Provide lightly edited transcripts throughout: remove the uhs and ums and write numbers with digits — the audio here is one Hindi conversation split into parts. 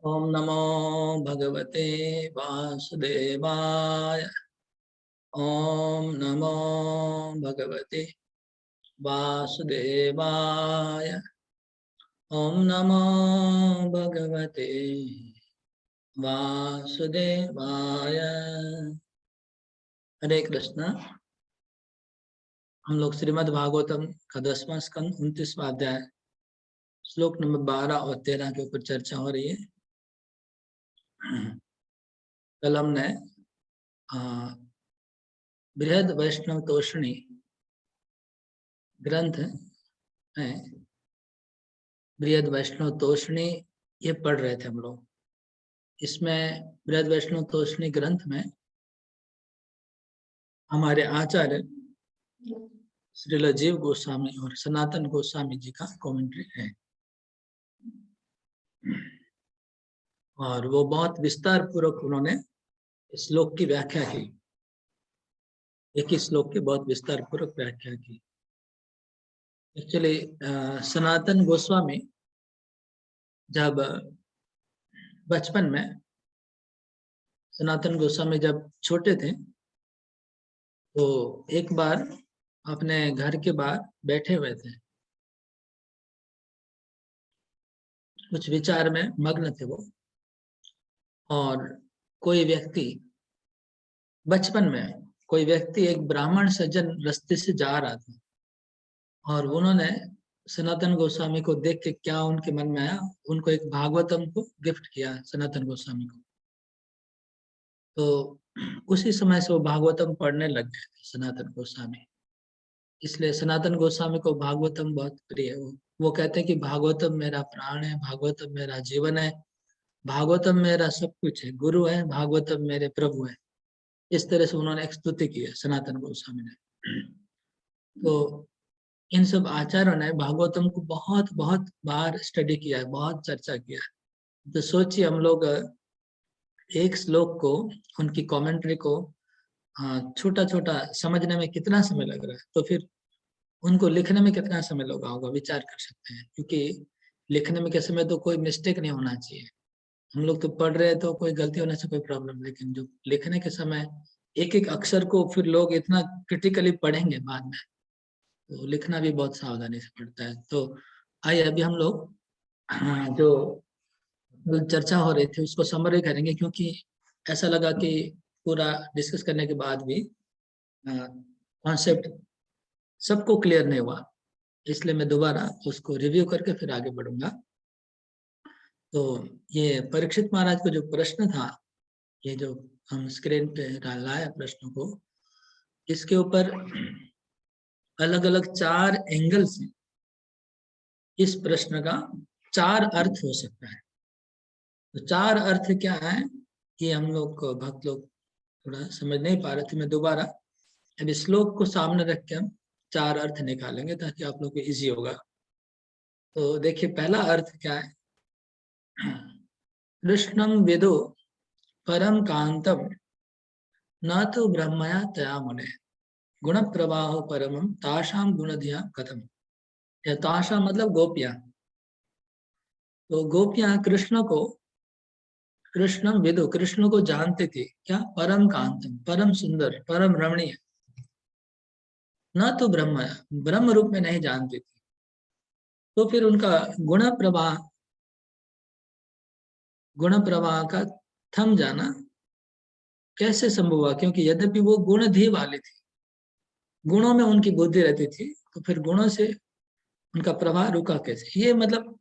ओम नमो भगवते वासुदेवाय। ओम नमो भगवते वासुदेवाय। ओम नमो भगवते वासुदेवाय। हरे कृष्ण। हम लोग श्रीमद् भागवतम का 10वां स्कंद 29वां अध्याय श्लोक नंबर 12 और 13 के ऊपर चर्चा हो रही है। कल हमने बृहद वैष्णव तोषणी ग्रंथ है, बृहद वैष्णव तोषणी, ये पढ़ रहे थे हम लोग। इसमें बृहद वैष्णव तोषणी ग्रंथ में हमारे आचार्य श्रील जीव गोस्वामी और सनातन गोस्वामी जी का कमेंट्री है, और वो बहुत विस्तार पूर्वक उन्होंने श्लोक की व्याख्या की। एक ही श्लोक की बहुत विस्तार पूर्वक व्याख्या की। एक्चुअली सनातन गोस्वामी जब बचपन में, सनातन गोस्वामी जब छोटे थे तो एक बार अपने घर के बाहर बैठे हुए थे, कुछ विचार में मग्न थे वो, और कोई व्यक्ति, बचपन में कोई व्यक्ति, एक ब्राह्मण सज्जन रास्ते से जा रहा था, और उन्होंने सनातन गोस्वामी को देख के क्या उनके मन में आया, उनको एक भागवतम को गिफ्ट किया सनातन गोस्वामी को। तो उसी समय से वो भागवतम पढ़ने लग गए थे सनातन गोस्वामी। इसलिए सनातन गोस्वामी को भागवतम बहुत प्रिय है। वो कहते हैं कि भागवतम मेरा प्राण है, भागवतम मेरा जीवन है, भागवतम मेरा सब कुछ है, गुरु है, भागवतम मेरे प्रभु है। इस तरह से उन्होंने एक स्तुति की है सनातन गोस्वामी ने। तो इन सब आचार्यों ने भागवतम को बहुत बहुत बार स्टडी किया है, बहुत चर्चा किया है। तो सोचिए हम लोग एक श्लोक को, उनकी कमेंट्री को छोटा छोटा समझने में कितना समय लग रहा है, तो फिर उनको लिखने में कितना समय लगा होगा, विचार कर सकते हैं। क्योंकि लिखने में के समय तो कोई मिस्टेक नहीं होना चाहिए। हम लोग तो पढ़ रहे हैं तो कोई गलती होने से कोई प्रॉब्लम, लेकिन जो लिखने के समय एक एक अक्षर को फिर लोग इतना क्रिटिकली पढ़ेंगे बाद में, तो लिखना भी बहुत सावधानी से पड़ता है। तो आइए अभी हम लोग जो चर्चा हो रही थी उसको समरी करेंगे, क्योंकि ऐसा लगा कि पूरा डिस्कस करने के बाद भी कॉन्सेप्ट सबको क्लियर नहीं हुआ, इसलिए मैं दोबारा उसको रिव्यू करके फिर आगे बढ़ूंगा। तो ये परीक्षित महाराज का जो प्रश्न था, ये जो हम स्क्रीन पे लाए प्रश्नों को, इसके ऊपर अलग अलग 4 एंगल से इस प्रश्न का 4 अर्थ हो सकता है। तो 4 अर्थ क्या है, ये हम लोग को भक्त लोग थोड़ा समझ नहीं पा रहे थे। मैं दोबारा अब श्लोक को सामने रख के हम 4 अर्थ निकालेंगे ताकि आप लोग को इजी होगा। तो देखिए पहला अर्थ क्या है, कृष्णं विदु परम कांतम न तो ब्रह्मया तया मुने गुण प्रवाह परमम ताशाम गुणधिया कथम। या ताशा मतलब गोपियां। तो गोपियां कृष्णम विदु, कृष्ण को जानते थे क्या, परम कांतम, परम सुंदर, परम रमणीय, न तो ब्रह्मया, ब्रह्म रूप में नहीं जानती थी। तो फिर उनका गुण प्रवाह का थम जाना कैसे संभव हुआ, क्योंकि यद्यपि वो गुणधि वाले थे, गुणों में उनकी बुद्धि रहती थी, तो फिर गुणों से उनका प्रवाह रुका कैसे। ये मतलब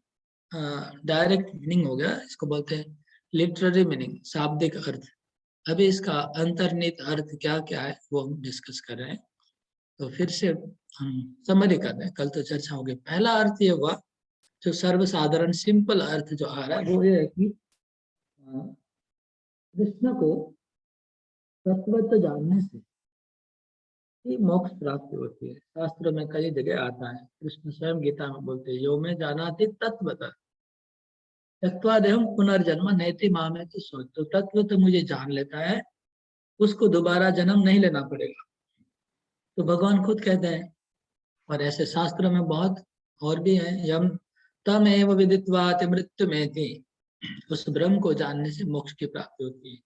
डायरेक्ट मीनिंग हो गया, इसको बोलते हैं लिटरेरी मीनिंग, शाब्दिक अर्थ। अभी इसका अंतर्निहित अर्थ क्या क्या है वो हम डिस्कस कर रहे हैं। तो फिर से हम समरी कर रहे हैं, कल तो चर्चा होगी। पहला अर्थ ये हुआ, जो सर्वसाधारण सिंपल अर्थ जो आ रहा है वो ये है कि कृष्ण को तत्वतः जानने से ही मोक्ष प्राप्त होती है। शास्त्र में कई जगह आता है, कृष्ण स्वयं गीता में बोलते हैं, यो में जाना थी तत्वतः तत्वादेहम पुनर्जन्म नैति माँ में तो सोच। तो तत्व तो मुझे जान लेता है, उसको दोबारा जन्म नहीं लेना पड़ेगा। तो भगवान खुद कहते हैं, और ऐसे शास्त्र में बहुत और भी है, यम तम एव विदित्वा मृत्यु में थी, उस ब्रह्म को जानने से मोक्ष की प्राप्ति होती है।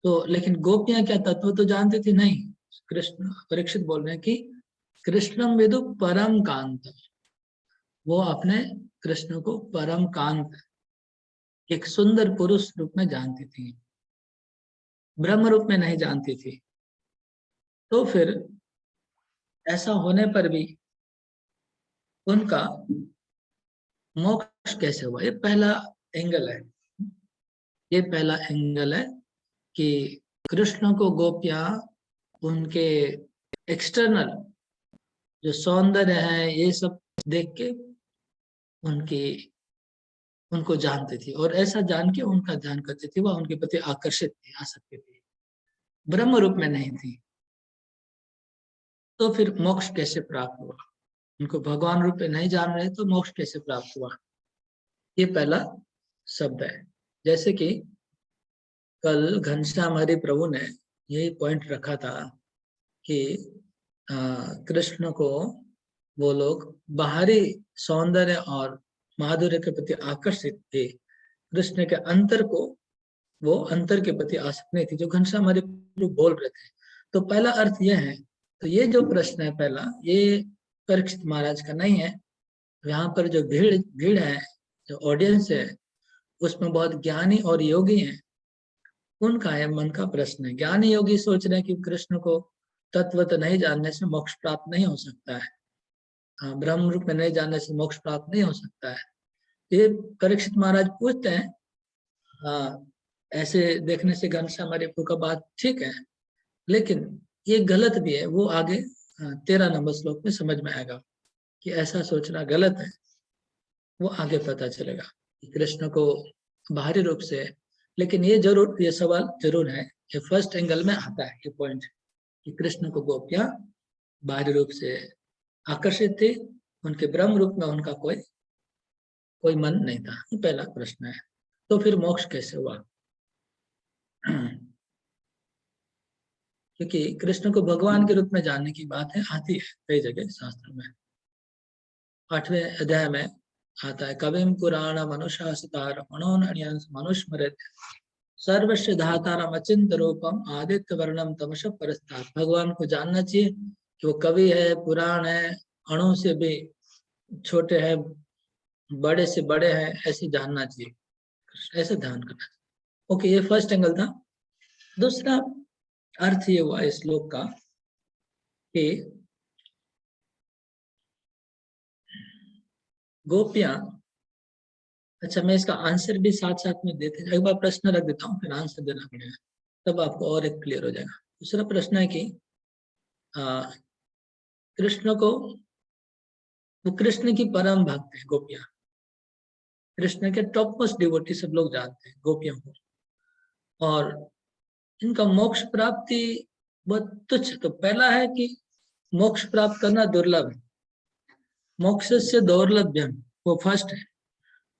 तो लेकिन गोपियां क्या तत्व तो जानती थी नहीं। कृष्ण परीक्षित बोल रहे हैं कि कृष्णम विदु परम कांत, वो अपने कृष्ण को परम कांत, एक सुंदर पुरुष रूप में जानती थी, ब्रह्म रूप में नहीं जानती थी। तो फिर ऐसा होने पर भी उनका मोक्ष कैसे हुआ? ये पहला एंगल है। ये पहला एंगल है कि कृष्ण को गोपियां उनके एक्सटर्नल जो सौंदर्य है ये सब देख के उनकी उनको जानती थी, और ऐसा जान के उनका ध्यान करती थी, वह उनके प्रति आकर्षित थी, आसक्ति थी, ब्रह्म रूप में नहीं थी। तो फिर मोक्ष कैसे प्राप्त हुआ? उनको भगवान रूप में नहीं जान रहे तो मोक्ष कैसे प्राप्त हुआ? ये पहला शब्द है। जैसे कि कल घनश्याम हरि प्रभु ने यही पॉइंट रखा था कि कृष्ण को वो लोग बाहरी सौंदर्य और माधुर्य के प्रति आकर्षित थे, कृष्ण के अंतर को, वो अंतर के प्रति आसक्त नहीं थी, जो घनश्याम हरि प्रभु बोल रहे थे। तो पहला अर्थ यह है। तो ये जो प्रश्न है पहला, ये परीक्षित महाराज का नहीं है। यहाँ पर जो भीड़ है, जो ऑडियंस है, उसमें बहुत ज्ञानी और योगी हैं, उनका है मन का प्रश्न है। ज्ञानी योगी सोच रहे हैं कि कृष्ण को तत्वत नहीं जानने से मोक्ष प्राप्त नहीं हो सकता है, हाँ, ब्रह्म रूप में नहीं जानने से मोक्ष प्राप्त नहीं हो सकता है। ये परीक्षित महाराज पूछते हैं, हाँ, ऐसे देखने से घनश्याम हरि प्रभु का बात ठीक है, लेकिन ये गलत भी है। वो आगे 13 नंबर श्लोक में समझ में आएगा कि ऐसा सोचना गलत है। वो आगे पता चलेगा कि कृष्ण को बाहरी रूप से, लेकिन ये सवाल जरूर है, ये फर्स्ट एंगल में आता है ये पॉइंट कि कृष्ण को गोपियां बाहरी रूप से आकर्षित थी, उनके ब्रह्म रूप में उनका कोई मन नहीं था। ये पहला प्रश्न है। तो फिर मोक्ष कैसे हुआ? क्योंकि कृष्ण को भगवान के रूप में जानने की बात है, आती है कई जगह शास्त्र में। 8वें अध्याय में आता है, कविम पुराण मनुष्यासितार मनोनयन मनुस्मृत सर्वस्व धातारम अचिंत रूपम आदित्य वर्णम तमश परस्तार। भगवान को जानना चाहिए कि वो कवि है, पुराण है, अणु से भी छोटे हैं, बड़े से बड़े हैं, ऐसे जानना चाहिए, ऐसे ध्यान करना चाहिए। ओके, ये फर्स्ट एंगल था। दूसरा अर्थ ये हुआ इस श्लोक का कि गोपियां, अच्छा मैं इसका आंसर भी साथ साथ में देते, एक बार प्रश्न रख देता हूँ फिर आंसर देना पड़ेगा, तब आपको और एक क्लियर हो जाएगा। दूसरा प्रश्न है कि कृष्ण को, वो कृष्ण की परम भक्त है गोपियां, कृष्ण के टॉप मोस्ट डिवोटी सब लोग जानते हैं गोपियों को, और इनका मोक्ष प्राप्ति बहुत तुच्छ। तो पहला है कि मोक्ष प्राप्त करना दुर्लभ है, मोक्ष से दौर्लभ्यम, वो फर्स्ट है।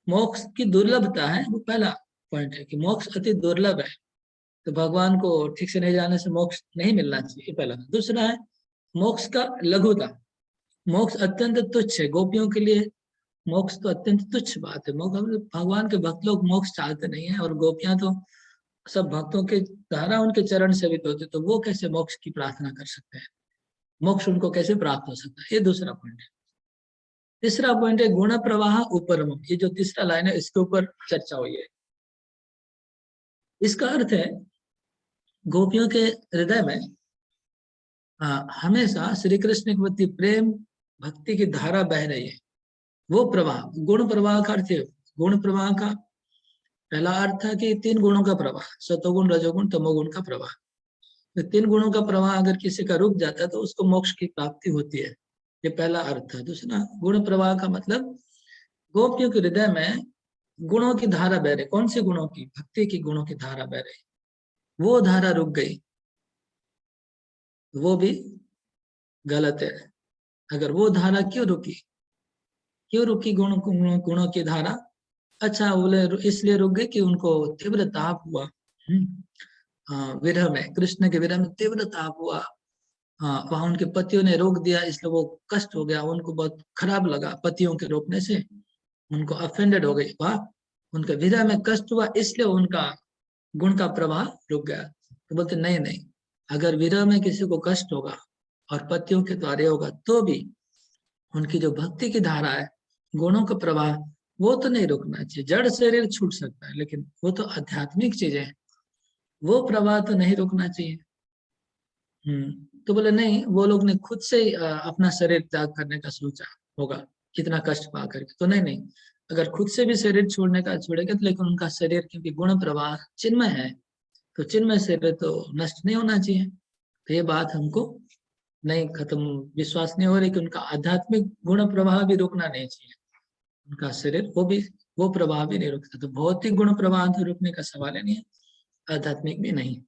मोक्ष की दुर्लभता है, वो पहला पॉइंट है कि मोक्ष अति दुर्लभ है। तो भगवान को ठीक से नहीं जानने से मोक्ष नहीं मिलना चाहिए, पहला। दूसरा है मोक्ष का लघुता, मोक्ष अत्यंत तुच्छ है गोपियों के लिए। मोक्ष तो अत्यंत तुच्छ बात है, भगवान के भक्त लोग मोक्ष चाहते नहीं है, और गोपियां तो सब भक्तों के द्वारा उनके चरण सेवित होते, तो वो कैसे मोक्ष की प्रार्थना कर सकते हैं? मोक्ष उनको कैसे प्राप्त हो सकता है? ये दूसरा पॉइंट है। तीसरा पॉइंट है गुण प्रवाह उपरम। ये जो तीसरा लाइन है इसके ऊपर चर्चा हुई है। इसका अर्थ है गोपियों के हृदय में हमेशा श्री कृष्ण के प्रति प्रेम भक्ति की धारा बह रही है। वो प्रवाह, गुण प्रवाह का अर्थ है, गुण प्रवाह का पहला अर्थ है कि 3 गुणों का प्रवाह, सतोगुण रजोगुण तमोगुण का प्रवाह। तो 3 गुणों का प्रवाह अगर किसी का रुक जाता है तो उसको मोक्ष की प्राप्ति होती है, ये पहला अर्थ है। दूसरा गुण प्रवाह का मतलब गोपियों के हृदय में गुणों की धारा बह रही। कौन सी गुणों की? भक्ति की गुणों की धारा बह रही, वो धारा रुक गई, वो भी गलत है। अगर वो धारा क्यों रुकी गुणों की धारा? अच्छा, बोले इसलिए रुक गई कि उनको तीव्र ताप हुआ, विरह में, कृष्ण के विरह में तीव्र ताप हुआ। वहां उनके पतियों ने रोक दिया, इसलिए वो कष्ट हो गया, उनको बहुत खराब लगा पतियों के रोकने से, उनको ऑफेंडेड हो गई। वाह, उनका विरह में कष्ट हुआ इसलिए उनका गुण का प्रवाह रुक गया। तो बोलते नहीं नहीं, अगर विरह में किसी को कष्ट होगा और पतियों के द्वारा होगा तो भी उनकी जो भक्ति की धारा है, गुणों का प्रवाह, वो तो नहीं रुकना चाहिए। जड़ शरीर छूट सकता है लेकिन वो तो आध्यात्मिक चीजें हैं, वो प्रवाह तो नहीं रुकना चाहिए। तो बोले नहीं, वो लोग ने खुद से ही अपना शरीर त्याग करने का सोचा होगा कितना कष्ट पा करके। तो नहीं नहीं, अगर खुद से भी शरीर छोड़ने का छोड़ेगा तो, लेकिन उनका शरीर क्योंकि गुण प्रवाह चिन्मय है, तो चिन्मय शरीर तो नष्ट नहीं होना चाहिए। तो ये बात हमको नहीं खत्म, विश्वास नहीं हो रही कि उनका आध्यात्मिक गुण प्रवाह भी रोकना नहीं चाहिए। उनका शरीर वो प्रवाह भी नहीं रुकता। तो भौतिक गुण प्रवाह तो रुकने का सवाल ही नहीं है, आध्यात्मिक भी नहीं।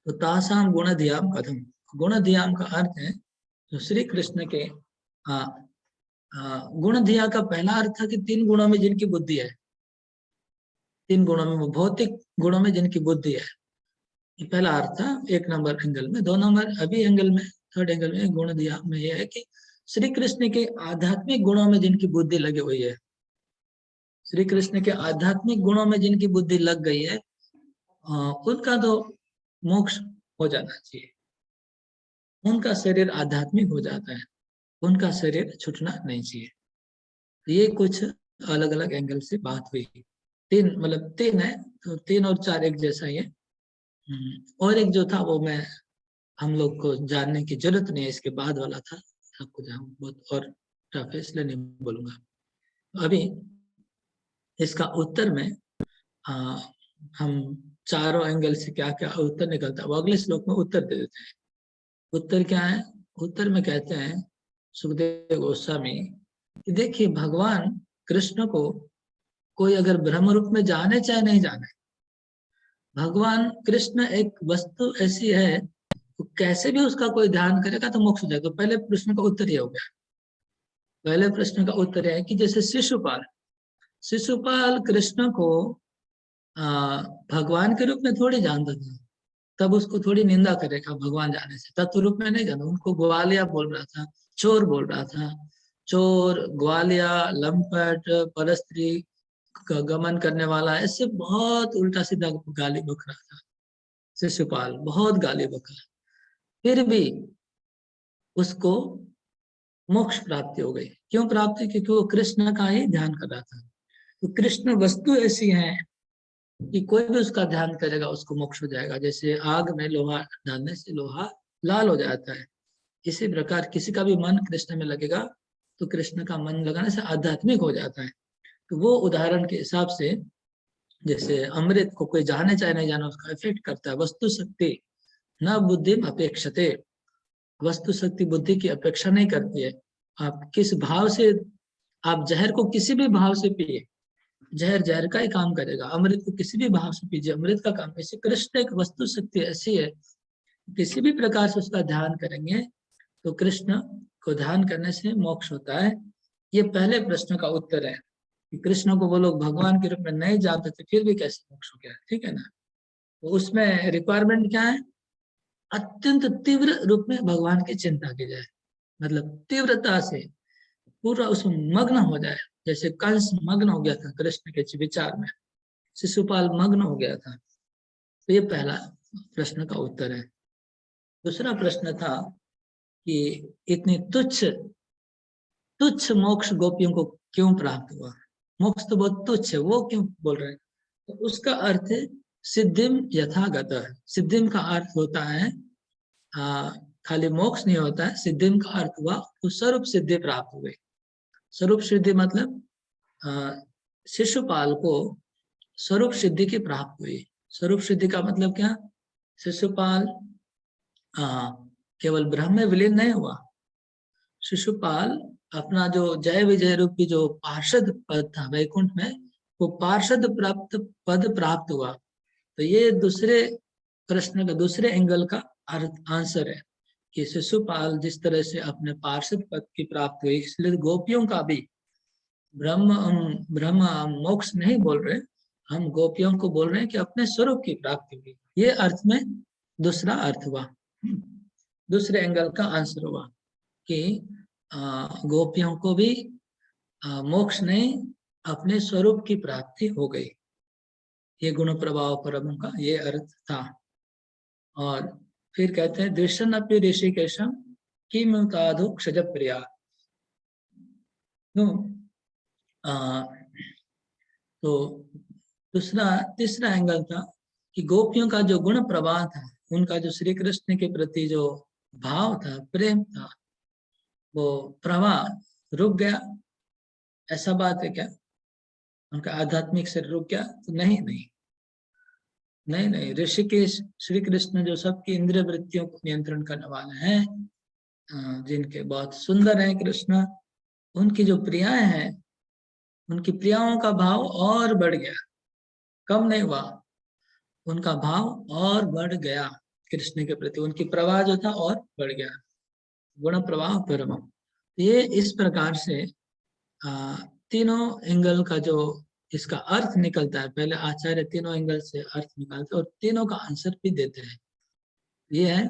तो तासाम गुण धियाम कथम, गुण धियाम का अर्थ है जो श्री कृष्ण के गुण धिया का पहला अर्थ है कि 3 गुणों में जिनकी बुद्धि है, 3 गुणों में, भौतिक गुणों में जिनकी बुद्धि है, ये पहला अर्थ था 1 नंबर एंगल में। 2 नंबर अभी एंगल में, 3rd एंगल में गुण धिया में यह है कि श्री कृष्ण के आध्यात्मिक गुणों में जिनकी बुद्धि लगी हुई है, श्री कृष्ण के आध्यात्मिक गुणों में जिनकी बुद्धि लग गई है, उनका तो मोक्ष हो जाना चाहिए। उनका शरीर आध्यात्मिक हो जाता है, उनका शरीर छूटना नहीं चाहिए। ये कुछ अलग अलग एंगल से बात हुई। 3 मतलब 3 है, तो 3 और 4 एक जैसा ही है। और एक जो था वो मैं, हम लोग को जानने की जरूरत नहीं है, इसके बाद वाला था, आपको जाऊँ बहुत और टफ है इसलिए नहीं बोलूंगा। अभी इसका उत्तर में हम चारों एंगल से क्या क्या उत्तर निकलता है वो अगले श्लोक में उत्तर दे देते हैं। उत्तर क्या है? उत्तर में कहते हैं सुखदेव गोस्वामी कि देखिए, भगवान कृष्ण को कोई अगर ब्रह्म रूप में जाने चाहे नहीं जाने, भगवान कृष्ण एक वस्तु ऐसी है तो कैसे भी उसका कोई ध्यान करेगा तो मोक्ष हो जाएगा। तो पहले प्रश्न का उत्तर ये हो गया। पहले प्रश्न का उत्तर है कि जैसे शिशुपाल, शिशुपाल कृष्ण को भगवान के रूप में थोड़ी जानता था, तब उसको थोड़ी निंदा करेगा भगवान जाने से, तत्व रूप में नहीं जाना। उनको ग्वालिया बोल रहा था, चोर बोल रहा था, चोर, ग्वालिया, लंपट, परस्त्री, गमन करने वाला, ऐसे बहुत उल्टा सीधा गाली बक रहा था शिशुपाल, बहुत गाली बका। फिर भी उसको मोक्ष प्राप्ति हो गई। क्यों प्राप्ति? क्योंकि वो कृष्ण का ही ध्यान कर रहा था। तो कृष्ण वस्तु ऐसी है कि कोई भी उसका ध्यान करेगा उसको मोक्ष हो जाएगा। जैसे आग में लोहा डालने से लोहा लाल हो जाता है, इसी प्रकार किसी का भी मन कृष्ण में लगेगा तो कृष्ण का मन लगाने से आध्यात्मिक हो जाता है। तो वो उदाहरण के हिसाब से, जैसे अमृत को कोई जाने चाहे नहीं जाना उसका इफेक्ट करता है। वस्तु शक्ति न बुद्धि अपेक्षते, वस्तु शक्ति बुद्धि की अपेक्षा नहीं करती है। आप किस भाव से, आप जहर को किसी भी भाव से पिए, जहर जहर का ही काम करेगा। अमृत को किसी भी भाव से पीजिए, अमृत का काम। ऐसे कृष्ण एक वस्तु शक्ति ऐसी है, किसी भी प्रकार से उसका ध्यान करेंगे तो कृष्ण को ध्यान करने से मोक्ष होता है। ये पहले प्रश्न का उत्तर है कि कृष्ण को वो लोग भगवान के रूप में नहीं जानते थे फिर भी कैसे मोक्ष हो गया, ठीक है ना। तो उसमें रिक्वायरमेंट क्या है? अत्यंत तीव्र रूप में भगवान की चिंता की जाए, मतलब तीव्रता से पूरा उसमें मग्न हो जाए। जैसे कंस मग्न हो गया था कृष्ण के विचार में, शिशुपाल मग्न हो गया था। तो ये पहला प्रश्न का उत्तर है। दूसरा प्रश्न था कि इतनी तुच्छ तुच्छ मोक्ष गोपियों को क्यों प्राप्त हुआ? मोक्ष तो बहुत तुच्छ है, वो क्यों बोल रहे हैं? तो उसका अर्थ है सिद्धिम यथागत। सिद्धिम का अर्थ होता है खाली मोक्ष नहीं होता है। सिद्धिम का अर्थ हुआ तो स्वरूप सिद्धि प्राप्त हो गई। स्वरूप सिद्धि मतलब शिशुपाल को स्वरूप सिद्धि की प्राप्त हुई। स्वरूप सिद्धि का मतलब क्या? शिशुपाल केवल ब्रह्म में विलीन नहीं हुआ, शिशुपाल अपना जो जय विजय रूपी जो पार्षद पद था वैकुंठ में, वो पार्षद प्राप्त पद प्राप्त हुआ। तो ये दूसरे प्रश्न का दूसरे एंगल का आंसर है कि शिशुपाल जिस तरह से अपने पार्षद पद की प्राप्ति हुई, इसलिए गोपियों का भी ब्रह्म ब्रह्म मोक्ष नहीं बोल रहे, हम गोपियों को बोल रहे हैं कि अपने स्वरूप की प्राप्ति हुई। ये अर्थ में दूसरा अर्थ हुआ, दूसरे एंगल का आंसर हुआ कि गोपियों को भी मोक्ष नहीं, अपने स्वरूप की प्राप्ति हो गई। ये गुण प्रभाव परम का ये अर्थ था। और फिर कहते हैं दृश्यन अपि ऋषिकेशम किमुताधु क्षज प्रिया। तो दूसरा तीसरा एंगल था कि गोपियों का जो गुण प्रवाह था, उनका जो श्री कृष्ण के प्रति जो भाव था, प्रेम था, वो प्रवाह रुक गया। ऐसा बात है क्या? उनका आध्यात्मिक से रुक गया? तो नहीं नहीं नहीं नहीं। ऋषिकेश श्री कृष्ण जो सबकी इंद्रिय वृत्तियों को नियंत्रण करने वाले हैं, जिनके बहुत सुंदर है कृष्ण, उनकी जो प्रियाएं हैं, उनकी प्रियाओं का भाव और बढ़ गया, कम नहीं हुआ। उनका भाव और बढ़ गया कृष्ण के प्रति, उनकी प्रवाह जो था और बढ़ गया। गुण प्रवाह परम। ये इस प्रकार से तीनों एंगल का जो इसका अर्थ निकलता है, पहले आचार्य तीनों एंगल से अर्थ निकालते हैं और तीनों का आंसर भी देते हैं। ये है,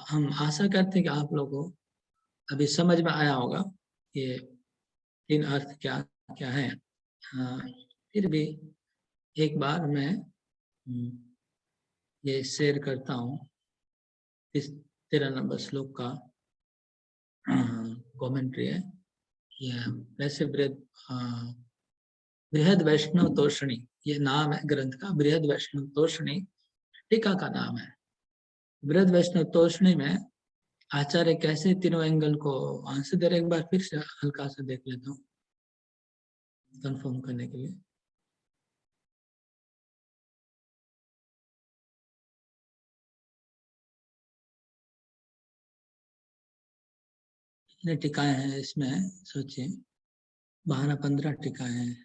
हम आशा करते हैं कि आप लोगों को अभी समझ में आया होगा ये तीन अर्थ क्या क्या है। फिर भी एक बार मैं ये शेयर करता हूँ इस 13 नंबर श्लोक का कमेंट्री है। यह वैसे बृहद वैष्णव तोषणी, ये नाम है ग्रंथ का, बृहद वैष्णव तोषणी टीका का नाम है। बृहद वैष्णव तोषणी में आचार्य कैसे तीनों एंगल को आंसर दे रहे, एक बार फिर से हल्का सा देख लेता हूँ कंफर्म करने के लिए। कितने टीकाएं हैं इसमें सोचिए, 12-15 टीकाएं हैं।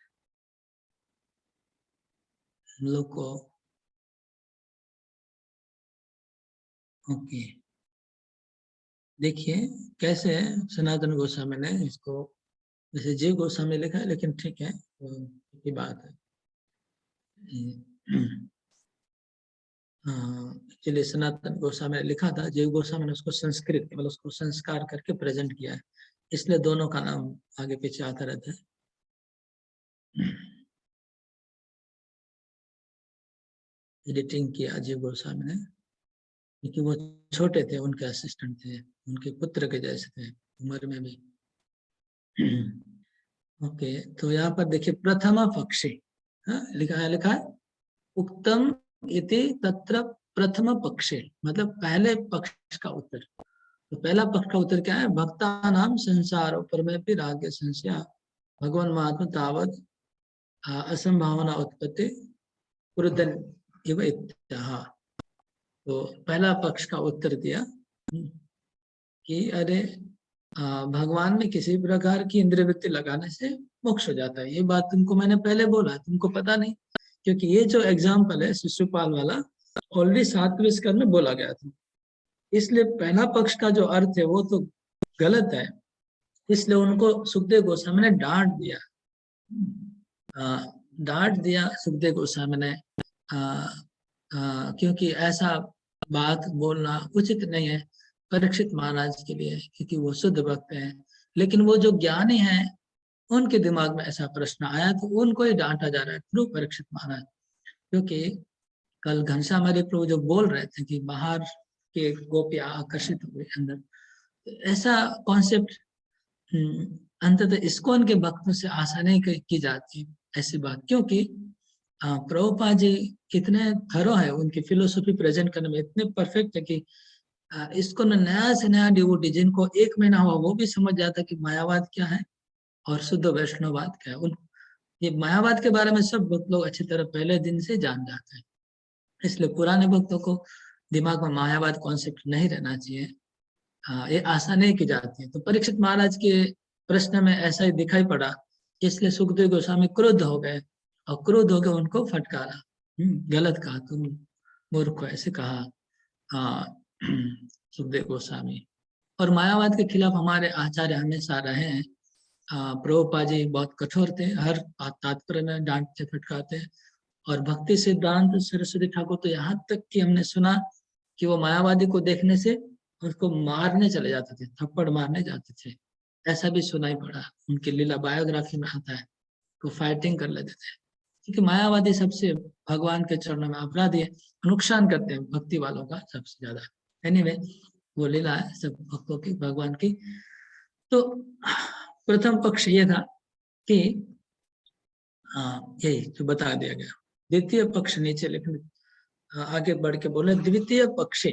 हम लोग को ओके, देखिए कैसे सनातन गोस्वामी ने इसको, वैसे जीव गोस्वामी लिखा है लेकिन ठीक है, की बात है। चलिए, सनातन गोस्वामी ने लिखा था, जीव गोस्वामी ने उसको संस्कृत मतलब उसको संस्कार करके प्रेजेंट किया है, इसलिए दोनों का नाम आगे पीछे आता रहता है। एडिटिंग किया जीव गोस्वामी ने, क्योंकि वो छोटे थे, उनके असिस्टेंट थे, उनके पुत्र के जैसे थे उम्र में भी। ओके, तो यहाँ पर देखिए प्रथम पक्षी, लिखा है उक्तम इति तत्र प्रथम पक्षे, मतलब पहले पक्ष का उत्तर। तो पहला पक्ष का उत्तर क्या है? भक्ता नाम संसार पर में भी राग संशय भगवान महात्मा तावत असंभावना उत्पत्ति कुरुदन इव इत्याह। तो पहला पक्ष का उत्तर दिया कि अरे भगवान में किसी प्रकार की इंद्रिय वृत्ति लगाने से मोक्ष हो जाता है। ये बात तुमको मैंने पहले बोला, तुमको पता नहीं, क्योंकि ये जो एग्जाम्पल है शिशुपाल वाला ऑलरेडी 7वें स्कंद में बोला गया था। इसलिए पहला पक्ष का जो अर्थ है वो तो गलत है, इसलिए उनको सुखदेव गोस्वामी ने डांट दिया। सुखदेव गोस्वामी ने, क्योंकि ऐसा बात बोलना उचित नहीं है परीक्षित महाराज के लिए, क्योंकि वो शुद्ध भक्त है। लेकिन वो जो ज्ञानी है, उनके दिमाग में ऐसा प्रश्न आया तो उनको ही डांटा जा रहा है थ्रू परीक्षित महाराज। क्योंकि कल घनश्याम हरि प्रभु जो बोल रहे थे कि बाहर के गोपियां आकर्षित हुए अंदर, तो ऐसा कॉन्सेप्ट अंततः इस्कॉन के भक्तों से आशा नहीं की जाती ऐसी बात। क्योंकि प्रभुपाद जी कितने थरो है, उनकी फिलोसफी प्रेजेंट करने में इतने परफेक्ट है कि इसको नया से नया डिवोटी जिनको 1 महीना हुआ वो भी समझ जाता कि मायावाद क्या है और शुद्ध वैष्णववाद क्या है। उन ये मायावाद के बारे में सब भक्त लोग अच्छी तरह पहले दिन से जान जाते हैं, इसलिए पुराने भक्तों को दिमाग में मायावाद कॉन्सेप्ट नहीं रहना चाहिए। ये आशा नहीं की जाती है। तो परीक्षित महाराज के प्रश्न में ऐसा ही दिखाई पड़ा, इसलिए सुखदेव गोस्वामी क्रोध हो गए और क्रोध होकर उनको फटकारा, गलत कहा तुम मूर्ख हो, ऐसे कहा सुखदेव गोस्वामी। और मायावाद के खिलाफ हमारे आचार्य हमेशा रहे हैं। प्रभुपाद जी बहुत कठोर थे, हर तात्पर्य में डांटते फटकाते। और भक्ति सिद्धांत सरस्वती ठाकुर तो यहाँ तक कि हमने सुना कि वो मायावादी को देखने से उसको मारने चले जाते थे, थप्पड़ मारने जाते थे, ऐसा भी सुनाई पड़ा, उनकी लीला बायोग्राफी में आता है। को फाइटिंग कर लेते थे, क्योंकि मायावादी सबसे भगवान के चरणों में अपराधी है, नुकसान करते हैं भक्ति वालों का सबसे ज्यादा। एनीवे वो लीला है सब भक्तों की भगवान की। तो प्रथम पक्ष ये था कि यही जो बता दिया गया। द्वितीय पक्ष नीचे लिखने आगे बढ़ के बोले द्वितीय पक्ष।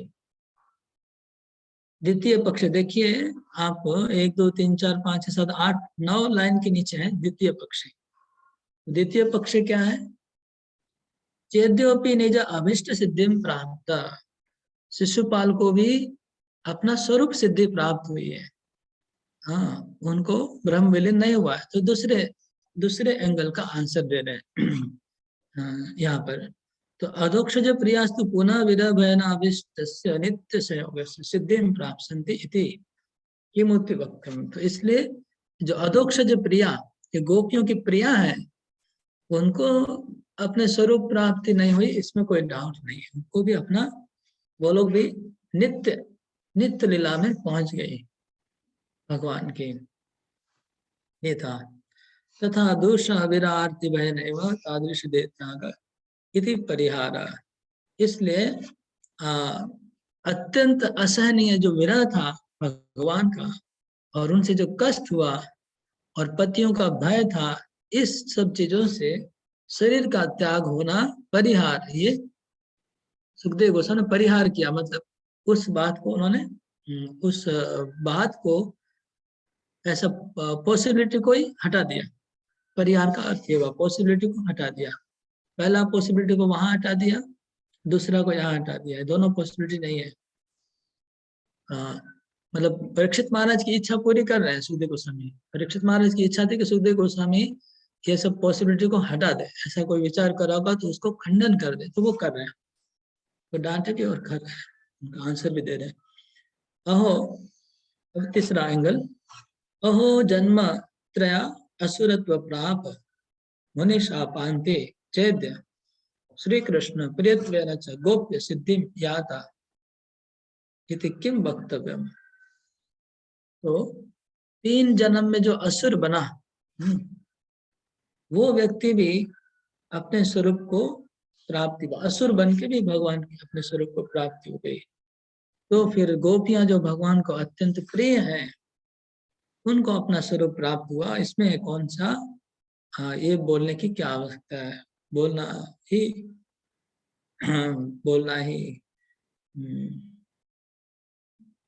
द्वितीय पक्ष देखिए आप 1 2 3 4 5 6 7 8 9 लाइन के नीचे है द्वितीय पक्ष। द्वितीय पक्ष क्या है? चेद्योपि निज अभिष्ट सिद्धि प्राप्त, शिशुपाल को भी अपना स्वरूप सिद्धि प्राप्त हुई है। हाँ, उनको ब्रह्म विलीन नहीं हुआ है। तो दूसरे एंगल का आंसर दे रहे हैं यहाँ पर। तो अधोक्षज प्रियास्तु पुनः विरभयनाभिष्ट नित्य संयोग सिद्धि प्राप्त इति किमुक्ति वक्तव्यम। तो इसलिए जो अधोक्षज प्रिया, ये गोपियों की प्रिया है, उनको अपने स्वरूप प्राप्ति नहीं हुई, इसमें कोई डाउट नहीं है। उनको भी अपना, वो लोग भी नित्य नित्य लीला में पहुंच गई भगवान की। ये था तथा दोष विरार्ति भयन एवं तादृश देत्याग इति परिहार। इसलिए अत्यंत असहनीय जो विरह था भगवान का, और उनसे जो कष्ट हुआ, और पतियों का भय था, इस सब चीजों से शरीर का त्याग होना परिहार, ये सुखदेव गोस्वामी ने परिहार किया। मतलब उस बात को उन्होंने उस बात को ऐसा पॉसिबिलिटी को ही हटा दिया। परिहार का अर्थ ये हुआ पॉसिबिलिटी को हटा दिया। पहला पॉसिबिलिटी को वहां हटा दिया, दूसरा को यहाँ हटा दिया। दोनों पॉसिबिलिटी नहीं है। मतलब परीक्षित महाराज की इच्छा पूरी कर रहे हैं सुखदेव गोस्वामी। परीक्षित महाराज की इच्छा थी कि सुखदेव गोस्वामी ये सब पॉसिबिलिटी को हटा दे, ऐसा कोई विचार करा होगा तो उसको खंडन कर दे, तो वो कर रहे हैं। तो डांटे भी और कर रहे हैं, उनका आंसर भी दे रहे हैं। अहो तीसरा एंगल, अहो जन्म त्रया असुरत्व प्राप मुनिषा पांते चैद्य श्री कृष्ण प्रियत्वेन च गोप्य सिद्धिं याता इति किम वक्तव्यम। तो 3 जन्म में जो असुर बना, वो व्यक्ति भी अपने स्वरूप को प्राप्ति, असुर बन के भी भगवान की अपने स्वरूप को प्राप्ति हो गई। तो फिर गोपियां जो भगवान को अत्यंत प्रिय हैं, उनको अपना स्वरूप प्राप्त हुआ। इसमें कौन सा ये बोलने की क्या आवश्यकता है? बोलना ही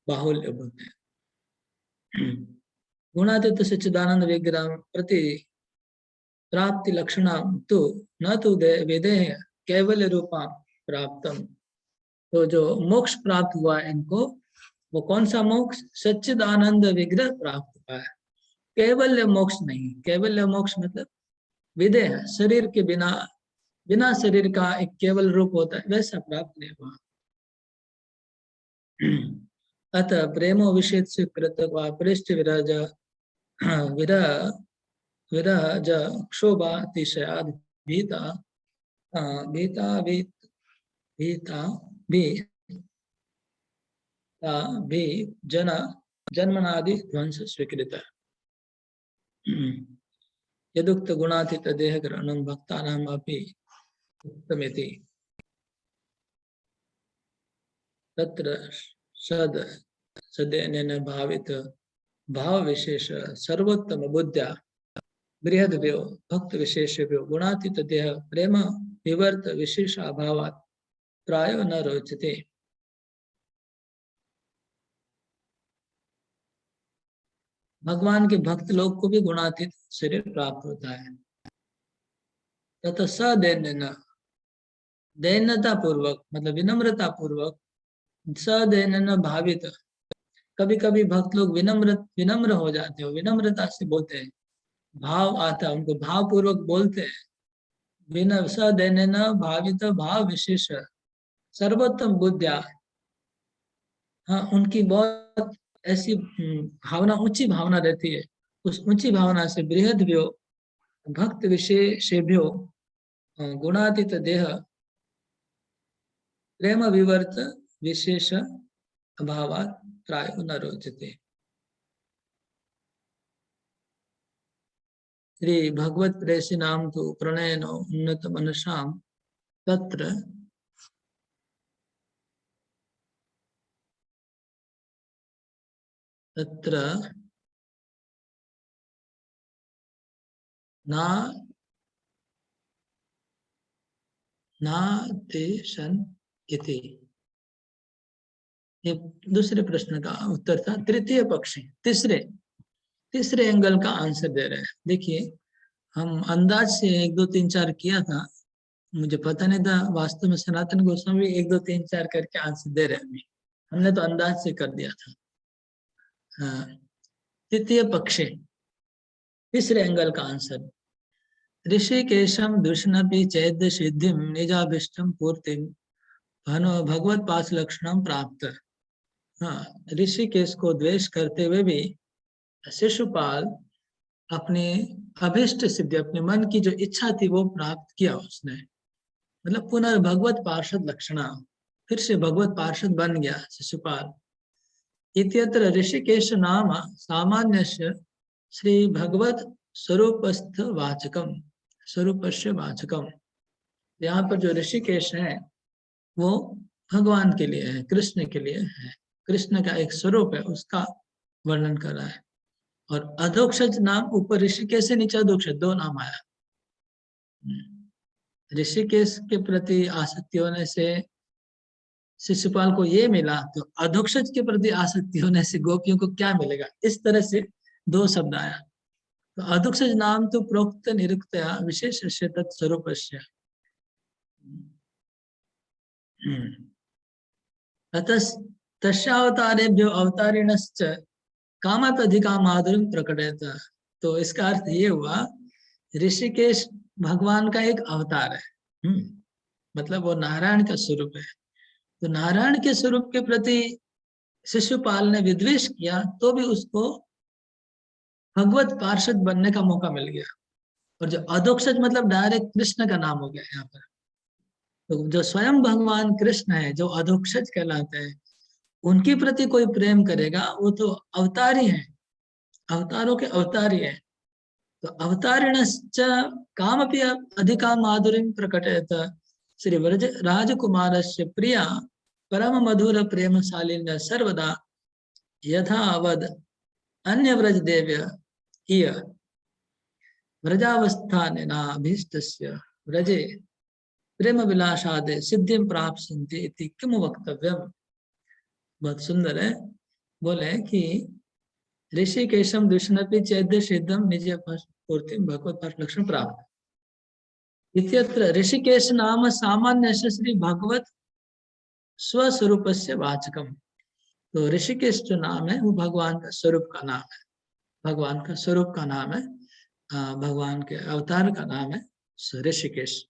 बाहुल्य बोलते हैं। गुणातीत सच्चिदानंद विग्रह प्रति प्राप्ति लक्षण तो न तो वेदे कैवल्य रूपा प्राप्तम। तो जो मोक्ष प्राप्त हुआ इनको, वो कौन सा मोक्ष? सच्चिदानंद विग्रह प्राप्त हुआ है, कैवल्य मोक्ष नहीं। कैवल्य मोक्ष मतलब विदेह, शरीर के बिना, बिना शरीर का एक केवल रूप होता है, वैसा प्राप्त नहीं हुआ। अतः प्रेमो विषेद स्वीकृत पृष्ठ विरज विरह विरह ज क्षोभातिशयाद भीता भीता भीता भी जन्मनादि ध्वंस स्वीकृत। यदुक्त गुणातीत देह ग्रहणं भक्तानाम अपि उत्तमेति तत्र सदेन भावित भाव विशेष सर्वोत्तम बुद्ध्या बृहद्व्यो भक्त विशेषव्यो गुणातीत देह प्रेम विवर्त विशेष अभावात् प्रायो न रोचते। भगवान के भक्त लोग को भी गुणातीत शरीर प्राप्त होता है। तथा सदैन्य, दैन्यता पूर्वक मतलब विनम्रता पूर्वक, सदैन्य भावित, कभी कभी भक्त लोग विनम्र हो जाते हो, विनम्रता से बोलते हैं, भाव आता है उनको, भाव पूर्वक बोलते हैं। सदैन्य भावित भाव विशेष सर्वोत्तम बुद्धिया, हाँ उनकी बहुत ऐसी भावना, ऊंची भावना रहती है। उस ऊंची भावना से बृहद्भ्यो भक्त विशेषेभ्यो गुणातीत देह प्रेम विवर्त विशेष अभावात् प्रायो न रोचते। श्री भगवत प्रेसी नाम तो प्रणयन उन्नत मनसाम तत्र तत्र ना नातिशन इति। ये दूसरे प्रश्न का उत्तर था। तृतीय पक्षी, तीसरे तीसरे एंगल का आंसर दे रहे हैं। देखिए, हम अंदाज से 1 2 3 4 किया था, मुझे पता नहीं था वास्तव में सनातन गोस्वामी 1 2 3 4 करके आंसर दे रहे हैं। अभी हमने तो अंदाज से कर दिया था। हाँ, तृतीय पक्षी, तीसरे एंगल का आंसर। ऋषिकेशम दुष्णपि चैद्य सिद्धिम निजाभिष्टम पूर्तिम भगवत पास लक्षणम प्राप्त। हाँ, ऋषिकेश को द्वेष करते हुए भी शिशुपाल अपने अभिष्ट सिद्धि, अपने मन की जो इच्छा थी वो प्राप्त किया उसने। मतलब पुनर्भगवत पार्षद लक्षणा, फिर से भगवत पार्षद बन गया शिशुपाल। इत्यत्र ऋषिकेश नाम सामान्यस्य श्री भगवत स्वरूपस्थ वाचकम, स्वरूपस्य वाचकम। यहाँ पर जो ऋषिकेश है वो भगवान के लिए है, कृष्ण के लिए है, कृष्ण का एक स्वरूप है, उसका वर्णन कर रहा है। और अधोक्षज नाम, ऊपर ऋषिकेश से नीचे अधोक्षज, दो नाम आया। ऋषिकेश के प्रति आसक्ति होने से शिशुपाल को ये मिला, तो अधोक्षज के प्रति आसक्ति होने से गोपियों को क्या मिलेगा, इस तरह से दो शब्द आया। तो अधोक्षज नाम तो प्रोक्त निरुक्तया विशेष तत्स्वरूप। तस्यावतारेभ्यो अवतारिणश्च कामत अधिका माधुर्य प्रकटयत। तो इसका अर्थ ये हुआ, ऋषिकेश भगवान का एक अवतार है। मतलब वो नारायण का स्वरूप है। तो नारायण के स्वरूप के प्रति शिशुपाल ने विद्वेष किया तो भी उसको भगवत पार्षद बनने का मौका मिल गया। और जो अधोक्षज मतलब डायरेक्ट कृष्ण का नाम हो गया यहाँ पर। तो जो स्वयं भगवान कृष्ण है, जो अधोक्षज कहलाते हैं, उनके प्रति कोई प्रेम करेगा वो तो अवतारी है, अवतारों के अवतारी है। तो अवतारिणश्च कामपि अधिका माधुर्यं प्रकटयत। श्री व्रज राजकुमारस्य प्रिया परम मधुर प्रेमशालिन्य सर्वदा यथा अवद अन्य व्रज देव्य इय व्रजावस्थानेनाभीष्टस्य व्रजे प्रेम विलासादे सिद्धिं प्राप्स्यन्ति इति किम वक्तव्यम। बहुत सुंदर है। बोले कि ऋषिकेशम दुष्णपि चैद्य सिद्धम निज पूर्ति भगवत पाठ लक्षण प्राप्त। इत्यत्र ऋषिकेश नाम सामान्य श्री भगवत स्वस्वरूप से वाचकम। तो ऋषिकेश जो नाम है वो भगवान का स्वरूप का नाम है, भगवान का स्वरूप का नाम है, भगवान के अवतार का नाम है ऋषिकेश।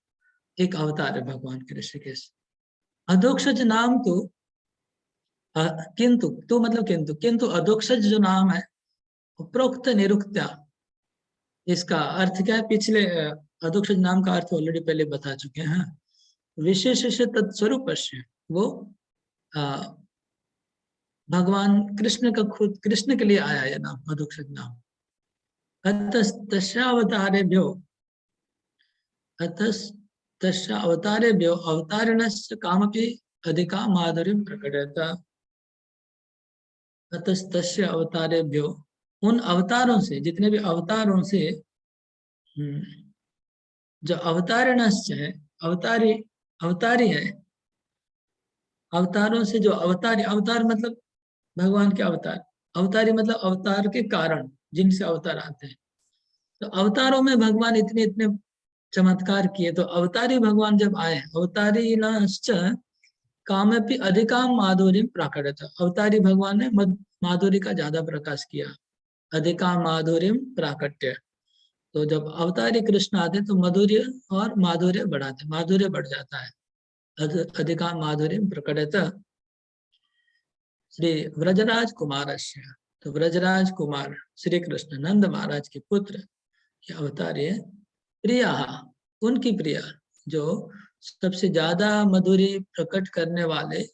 एक अवतार है भगवान के ऋषिकेश। अधोक्षज नाम तो किंतु, तो मतलब किंतु, किंतु अधोक्षज जो नाम है प्रोक्त निरुक्त्या, इसका अर्थ क्या है, पिछले अधोक्षज नाम का अर्थ ऑलरेडी पहले बता चुके हैं। विशेष तत्स्वरूप, वो भगवान कृष्ण का, खुद कृष्ण के लिए आया यह नाम, अधोक्षज नाम। तस्यावतारेभ्यो अवतारेभ्यो अवतारिणस्य कामपि अधिका माधुर्य प्रकटयत। तस्य अवतारेभ्यो, उन अवतारों से, जितने भी अवतारों से, जो अवतारिणस्य है, अवतारी, अवतारी है, अवतारों से जो अवतारी, अवतार मतलब भगवान के अवतार, अवतारी मतलब अवतार के कारण, जिनसे अवतार आते हैं। तो अवतारों में भगवान इतने इतने चमत्कार किए। तो अवतारी भगवान जब आए, अवतारी कामपि अधिकाम माधुर्य प्राकटत, अवतारी भगवान ने माधुर्य का ज्यादा प्रकाश किया, अधिकाम माधुर्य प्राकट्य। तो जब अवतारी कृष्ण आते तो मधुर्य और माधुर्य बढ़ाते, माधुर्य बढ़ जाता है, अधिकाम माधुर्य प्रकटत। श्री व्रजराज कुमार, तो व्रजराज कुमार श्री कृष्ण नंद महाराज के पुत्र के अवतार है। प्रिया, उनकी प्रिया, जो सबसे ज्यादा मधुरी प्रकट करने वाले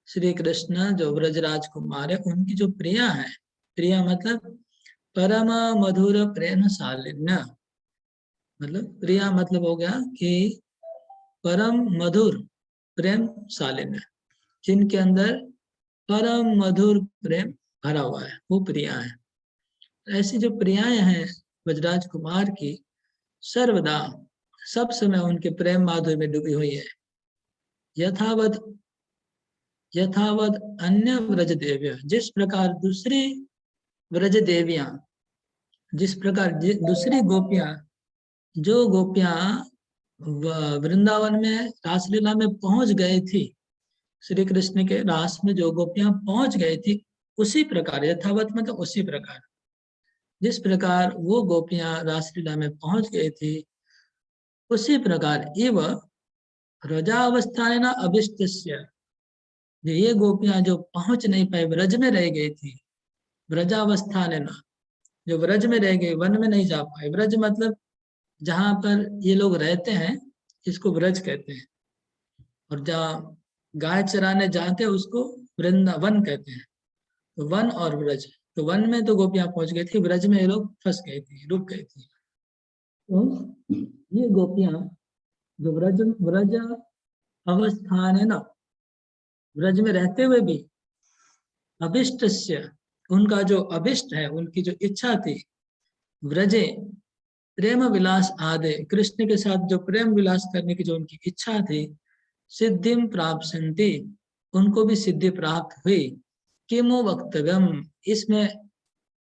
श्री कृष्ण जो व्रजराज कुमार है, उनकी जो प्रिया है, प्रिया मतलब परम मधुर प्रेम शालिन्य, मतलब प्रिया मतलब हो गया कि परम मधुर प्रेम शालिन, जिनके अंदर परम मधुर प्रेम भरा हुआ है, वो प्रिया है। ऐसी जो प्रियाएं हैं ब्रजराज कुमार की, सर्वदा सब समय उनके प्रेम माधुर्य में डूबी हुई है। यथावत यथावत अन्य व्रज देवियां, जिस प्रकार दूसरी व्रज देवियां, जिस प्रकार दूसरी गोपियां, जो गोपियां वृंदावन में रासलीला में पहुंच गई थी, श्री कृष्ण के रास में जो गोपियां पहुंच गई थी, उसी प्रकार, यथावत मतलब उसी प्रकार, जिस प्रकार वो गोपियां रासलीला में पहुंच गई थी, उसी प्रकार इव रजावस्थान अभिष्ट, ये गोपियां जो पहुंच नहीं पाई, व्रज में रह गई थी, व्रजावस्थान, जो व्रज में रह गए, वन में नहीं जा पाए। व्रज मतलब जहां पर ये लोग रहते हैं, इसको व्रज कहते हैं, और जहाँ गाय चराने जाते हैं उसको वृंदावन कहते हैं। तो वन और व्रज, तो वन में तो गोपियां पहुंच गई थी, व्रज में ये लोग फंस गई थी, रुक गई थी। तो ये गोपियां जो व्रज व्रज अवस्थान है ना, व्रज में रहते हुए भी अभिष्ट, उनका जो अभिष्ट है, उनकी जो इच्छा थी, व्रजे प्रेम विलास आदे, कृष्ण के साथ जो प्रेम विलास करने की जो उनकी इच्छा थी, सिद्धिम प्राप्त, उनको भी सिद्धि प्राप्त हुई। किमो वक्तव्यम, इसमें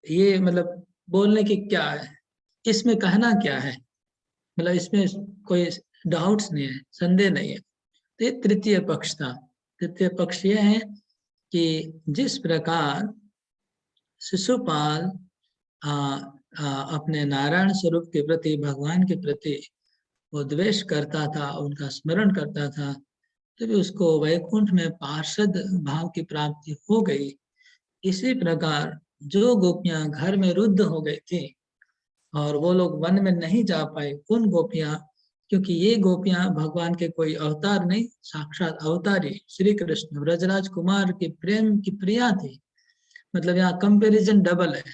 ये मतलब बोलने की क्या है, इसमें कहना क्या है, मतलब इसमें कोई डाउट्स नहीं है, संदेह नहीं है। तो तृतीय पक्ष था। तृतीय पक्ष ये है कि जिस प्रकार शिशुपाल अपने नारायण स्वरूप के प्रति, भगवान के प्रति वो द्वेष करता था, उनका स्मरण करता था, तभी उसको वैकुंठ में पार्षद भाव की प्राप्ति हो गई। इसी प्रकार जो गोपियां घर में रुद्ध हो गई थी और वो लोग वन में नहीं जा पाए, उन गोपियां, क्योंकि ये गोपियां भगवान के कोई अवतार नहीं, साक्षात अवतारी श्री कृष्ण ब्रजराज कुमार के प्रेम की प्रिया थी। मतलब यहाँ कंपैरिजन डबल है,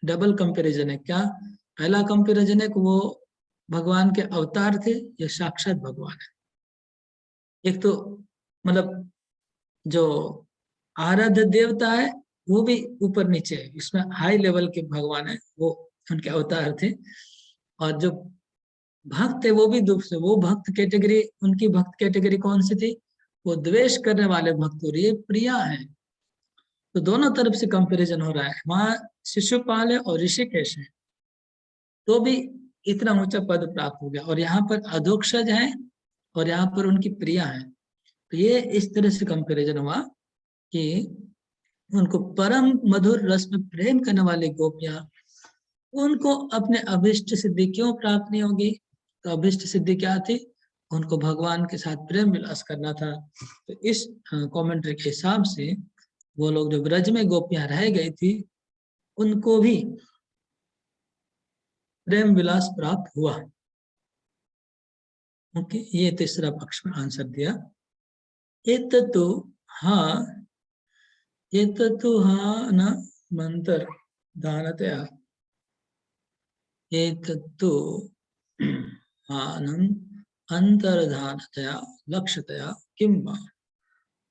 डबल कंपैरिजन है। क्या पहला कंपैरिजन है कि वो भगवान के अवतार थे, ये साक्षात भगवान है। एक तो मतलब जो आराध्य देवता है वो भी ऊपर नीचे है, इसमें हाई लेवल के भगवान है, वो उनके अवतार थे। और जो भक्त है वो भी दूसरे, वो भक्त कैटेगरी, उनकी भक्त कैटेगरी कौन सी थी, वो द्वेष करने वाले भक्त, और ये प्रिया है। तो दोनों तरफ से कंपैरिजन हो रहा है। वहां शिशुपाल है और ऋषिकेश है, तो भी इतना ऊंचा पद प्राप्त हो गया, और यहाँ पर अधोक्षज है और यहाँ पर उनकी प्रिया है। तो ये इस तरह से कंपैरिजन हुआ कि उनको परम मधुर रस में प्रेम करने वाली गोपियां, उनको अपने अभिष्ट सिद्धि क्यों प्राप्त नहीं होगी। तो अभिष्ट सिद्धि क्या थी, उनको भगवान के साथ प्रेम विलास करना था। तो इस कमेंट्री के हिसाब से वो लोग जो ब्रज में गोपियां रह गई थी, उनको भी प्रेम विलास प्राप्त हुआ। ओके, ये तीसरा पक्ष में आंसर दिया। एतत्तु हाँ, एतत्तु हाँ न मंत्र दानतया, एतत्तु हानम अंतर्धानतया लक्ष्यतया किं वा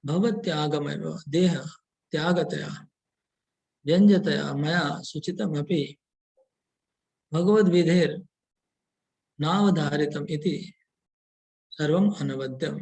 भवत्यागमेव देह त्यागतया व्यंजतया मया सूचितमपि भगवद्विधेर नावधारितम इति सर्वम अनवद्यम।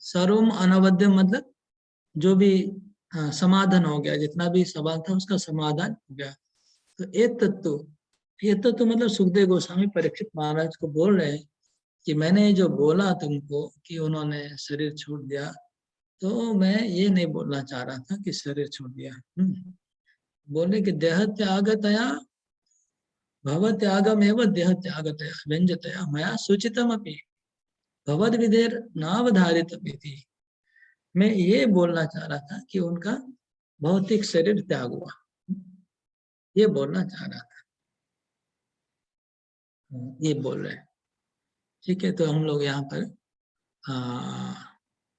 सर्वम अनवद्यम मतलब जो भी समाधान हो गया, जितना भी सवाल था उसका समाधान हो गया। तो ये तत्व मतलब सुखदेव गोस्वामी परीक्षित महाराज को बोल रहे हैं कि मैंने जो बोला तुमको कि उन्होंने शरीर छोड़ दिया, तो मैं ये नहीं बोलना चाह रहा था कि शरीर छोड़ दिया। बोले कि देह त्यागतया भव त्यागम एवं देह त्यागतया व्यंजतया मया सूचितम अपनी भगवद विधेर नावधारित, मैं ये बोलना चाह रहा था कि उनका भौतिक शरीर त्याग हुआ, ये बोलना चाह रहा था, ये बोल रहे हैं। ठीक है, तो हम लोग यहाँ पर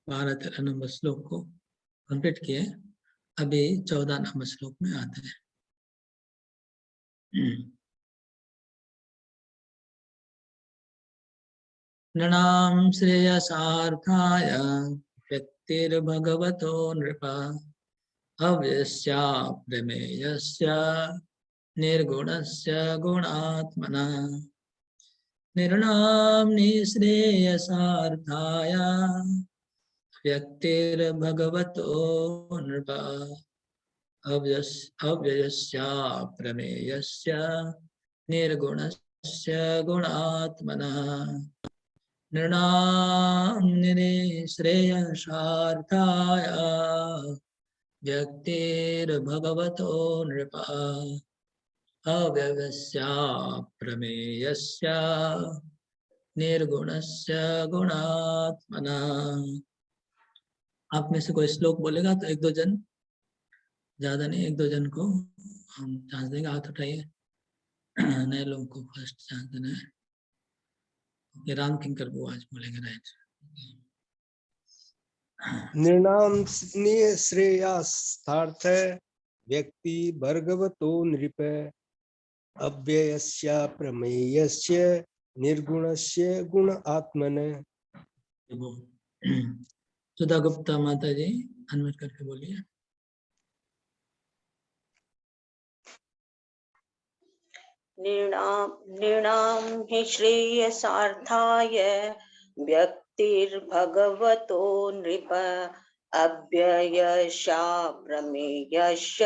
12-13 नंबर श्लोक को कंप्लीट किए। अभी 14 नंबर श्लोक में आते हैं। नृणां श्रेयसार्थाय व्यक्तिर्भगवतो नृप अव्यस्याप्रमेयस्य निर्गुणस्य गुणात्मना नृणां निःश्रेयसार्थाय व्यक्तिर्भगवतो नृप अव्ययस्याप्रमेयस्य निर्गुणस्य गुणात्मनः नृणां निःश्रेयसार्थाय व्यक्तिर्भगवतो नृपः अव्ययस्याप्रमेयस्य निर्गुणस्य गुणात्मनः। आप में से कोई श्लोक बोलेगा तो एक दो जन, ज्यादा नहीं, एक दो जन को हम चांस देंगे। हाथ उठाइए, नए लोगों को फर्स्ट चांस देना है। ये राम किंकर को आज बोलेंगे, राइट। निर्णाम श्रेयास्थार्थ व्यक्ति भर्गवतो नृप अव्ययस्य प्रमेयस्य निर्गुणस्य गुण आत्मने। सुधा गुप्ता माता जी अनम्यूट करके बोलिए। नृणां हि श्रेयसार्थाय व्यक्तिर्भगवतो नृप अव्ययस्याप्रमेयस्य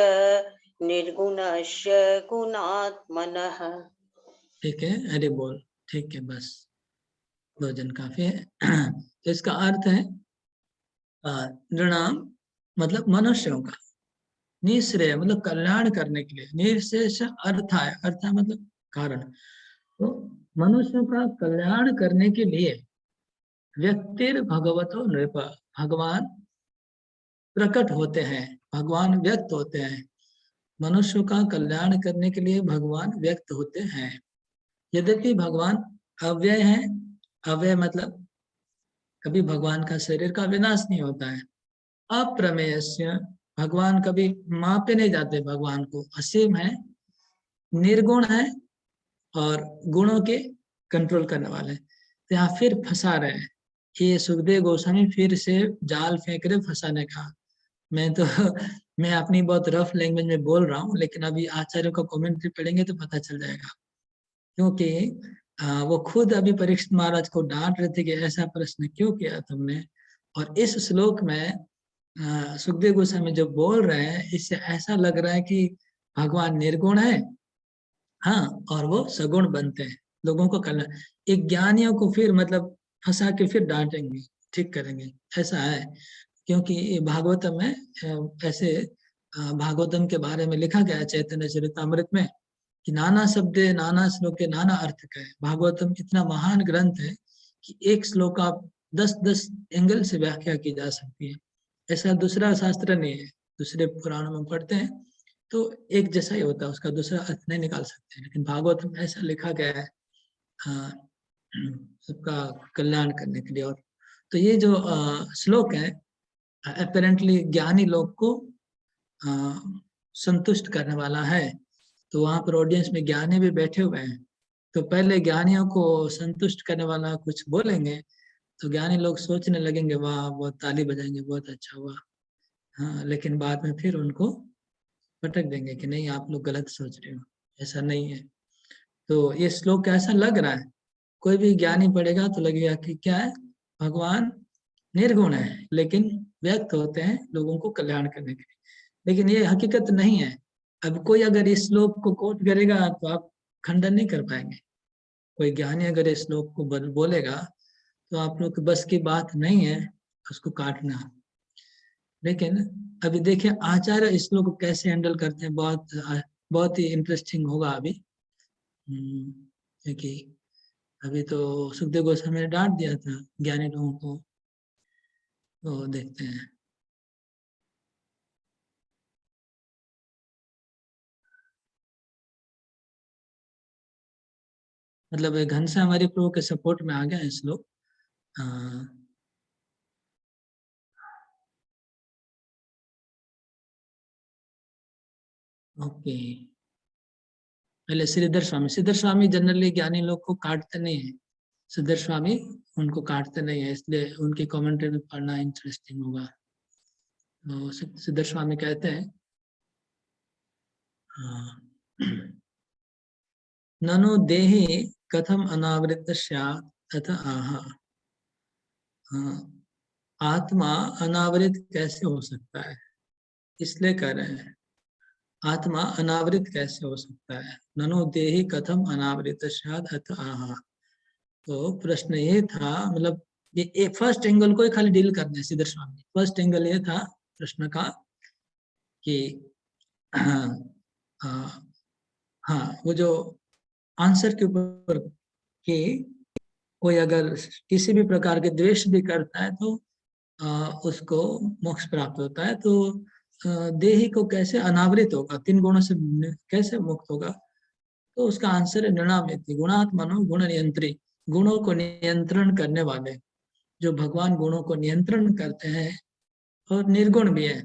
निर्गुणस्य गुणात्मनः। ठीक है, अरे बोल, ठीक है, बस 2 जन काफी है। तो इसका अर्थ है नृणाम मतलब मनुष्यों का, निश्रेय मतलब कल्याण करने के लिए, निर्शेष अर्थाय, अर्थाय मतलब कारण। तो मनुष्यों का कल्याण करने के लिए व्यक्तिर भगवतो नृप, भगवान प्रकट होते हैं, भगवान व्यक्त होते हैं। मनुष्यों का कल्याण करने के लिए भगवान व्यक्त होते हैं। यद्यपि भगवान अव्यय है, अव्यय मतलब कभी भगवान का शरीर का विनाश नहीं होता है। अप्रमेयस्य, भगवान कभी मापे नहीं जाते, भगवान को असीम है, निर्गुण है और गुणों के कंट्रोल करने वाले। तो यहाँ फिर फंसा रहे हैं, ये सुखदेव गोस्वामी फिर से जाल फेंक रहे फंसाने का। मैं तो मैं अपनी बहुत रफ लैंग्वेज में बोल रहा हूँ, लेकिन अभी आचार्यों का कमेंट्री पढ़ेंगे तो पता चल जाएगा। क्योंकि वो खुद अभी परीक्षित महाराज को डांट रहे थे कि ऐसा प्रश्न क्यों किया तुमने। और इस श्लोक में सुखदेव गोस्वामी जो बोल रहे हैं, इससे ऐसा लग रहा है कि भगवान निर्गुण है, हाँ, और वो सगुण बनते हैं, लोगों को कल्याण। एक ज्ञानियों को फिर मतलब फंसा के फिर डांटेंगे, ठीक करेंगे, ऐसा है। क्योंकि भागवतम में ऐसे भागवतम के बारे में लिखा गया है चैतन्य चरितामृत में कि नाना शब्द नाना श्लोक नाना अर्थ का है। भागवतम इतना महान ग्रंथ है कि एक श्लोक आप 10-10 एंगल से व्याख्या की जा सकती है। ऐसा दूसरा शास्त्र नहीं है। दूसरे पुराणों में पढ़ते हैं तो एक जैसा ही होता है, उसका दूसरा अर्थ नहीं निकाल सकते, लेकिन भागवत में ऐसा लिखा गया है सबका कल्याण करने के लिए। और तो ये जो श्लोक है अपेरेंटली ज्ञानी लोग को संतुष्ट करने वाला है। तो वहां पर ऑडियंस में ज्ञानी भी बैठे हुए हैं, तो पहले ज्ञानियों को संतुष्ट करने वाला कुछ बोलेंगे तो ज्ञानी लोग सोचने लगेंगे वाह, बहुत ताली बजाएंगे, बहुत अच्छा हुआ। हाँ, लेकिन बाद में फिर उनको पटक देंगे कि नहीं, आप लोग गलत सोच रहे हो, ऐसा नहीं है। तो ये श्लोक ऐसा लग रहा है, कोई भी ज्ञानी पढ़ेगा तो लगेगा कि क्या है, भगवान निर्गुण है लेकिन व्यक्त होते हैं लोगों को कल्याण करने के लिए, लेकिन ये हकीकत नहीं है। अब कोई अगर इस श्लोक को कोट करेगा तो आप खंडन नहीं कर पाएंगे। कोई ज्ञानी अगर इस श्लोक को बोलेगा तो आप लोग के बस की बात नहीं है उसको काटना। लेकिन अभी देखिए आचार्य इस श्लोक को कैसे हैंडल करते हैं, बहुत ही इंटरेस्टिंग होगा अभी। क्योंकि अभी तो सुखदेव गोस्वामी ने डांट दिया था ज्ञानी लोगों को, तो देखते हैं। मतलब घनश्याम हमारे प्रभु के सपोर्ट में आ गया है श्लोक। ओके, पहले श्रीधर स्वामी जनरली ज्ञानी लोग को काटते नहीं है। श्रीधर स्वामी उनको काटते नहीं है, इसलिए उनकी कमेंट्री में पढ़ना इंटरेस्टिंग होगा। तो श्रीधर स्वामी कहते हैं ननु देहि कथम अनावृत स्यात् अथ आह। आत्मा अनावृत कैसे हो सकता है, इसलिए कह रहे हैं आत्मा अनावृत कैसे हो सकता है। ननु देहि कथम अनावृत स्यात् अथ आह। तो प्रश्न ये था, मतलब ये फर्स्ट एंगल को ही खाली डील करना है श्रीधर स्वामी। फर्स्ट एंगल ये था प्रश्न का कि हाँ, वो जो आंसर के ऊपर कि कोई अगर किसी भी प्रकार के द्वेष भी करता है तो उसको मोक्ष प्राप्त होता है। तो देही को कैसे अनावृत होगा, 3 गुणों से कैसे मुक्त होगा। तो उसका आंसर है नृणामेति गुणात्मनो गुण नियंत्री। गुणों को नियंत्रण करने वाले, जो भगवान गुणों को नियंत्रण करते हैं और निर्गुण भी है।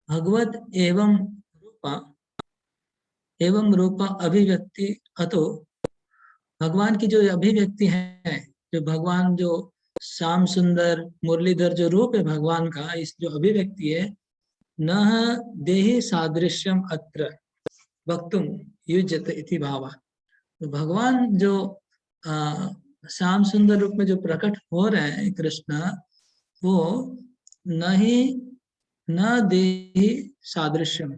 भगवत एवं रूपा अभिव्यक्ति अतो, भगवान की जो अभिव्यक्ति है, जो भगवान जो श्याम सुंदर मुरलीधर जो रूप है भगवान का, इस जो अभिव्यक्ति है, न देहि सादृश्यम अत्र वक्तुम युज्यते इति भावा। तो भगवान जो श्याम सुंदर रूप में जो प्रकट हो रहे हैं कृष्ण, वो न देहि सादृश्यम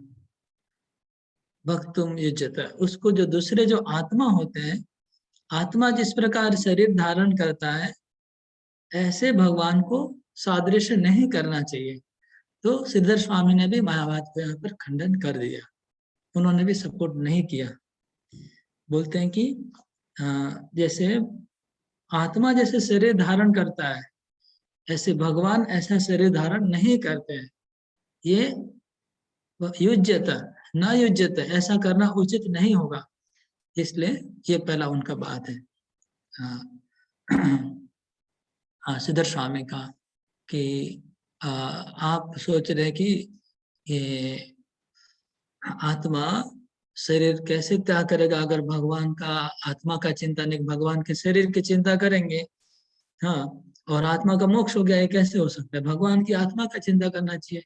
वक्तुम युज्यते। उसको जो दूसरे जो आत्मा होते हैं, आत्मा जिस प्रकार शरीर धारण करता है, ऐसे भगवान को सादृश्य नहीं करना चाहिए। तो श्रीधर स्वामी ने भी महाभारत को यहाँ पर खंडन कर दिया, उन्होंने भी सपोर्ट नहीं किया। बोलते हैं कि जैसे आत्मा जैसे शरीर धारण करता है, ऐसे भगवान ऐसा शरीर धारण नहीं करते हैं। ये युज्यता न युज्यता, ऐसा करना उचित नहीं होगा। इसलिए ये पहला उनका बात है हाँ श्रीधर स्वामी का कि आप सोच रहे कि ये आत्मा शरीर कैसे त्याग करेगा, अगर भगवान का आत्मा का चिंता नहीं, भगवान के शरीर की चिंता करेंगे। हाँ, और आत्मा का मोक्ष हो गया, ये कैसे हो सकता है, भगवान की आत्मा का चिंता करना चाहिए।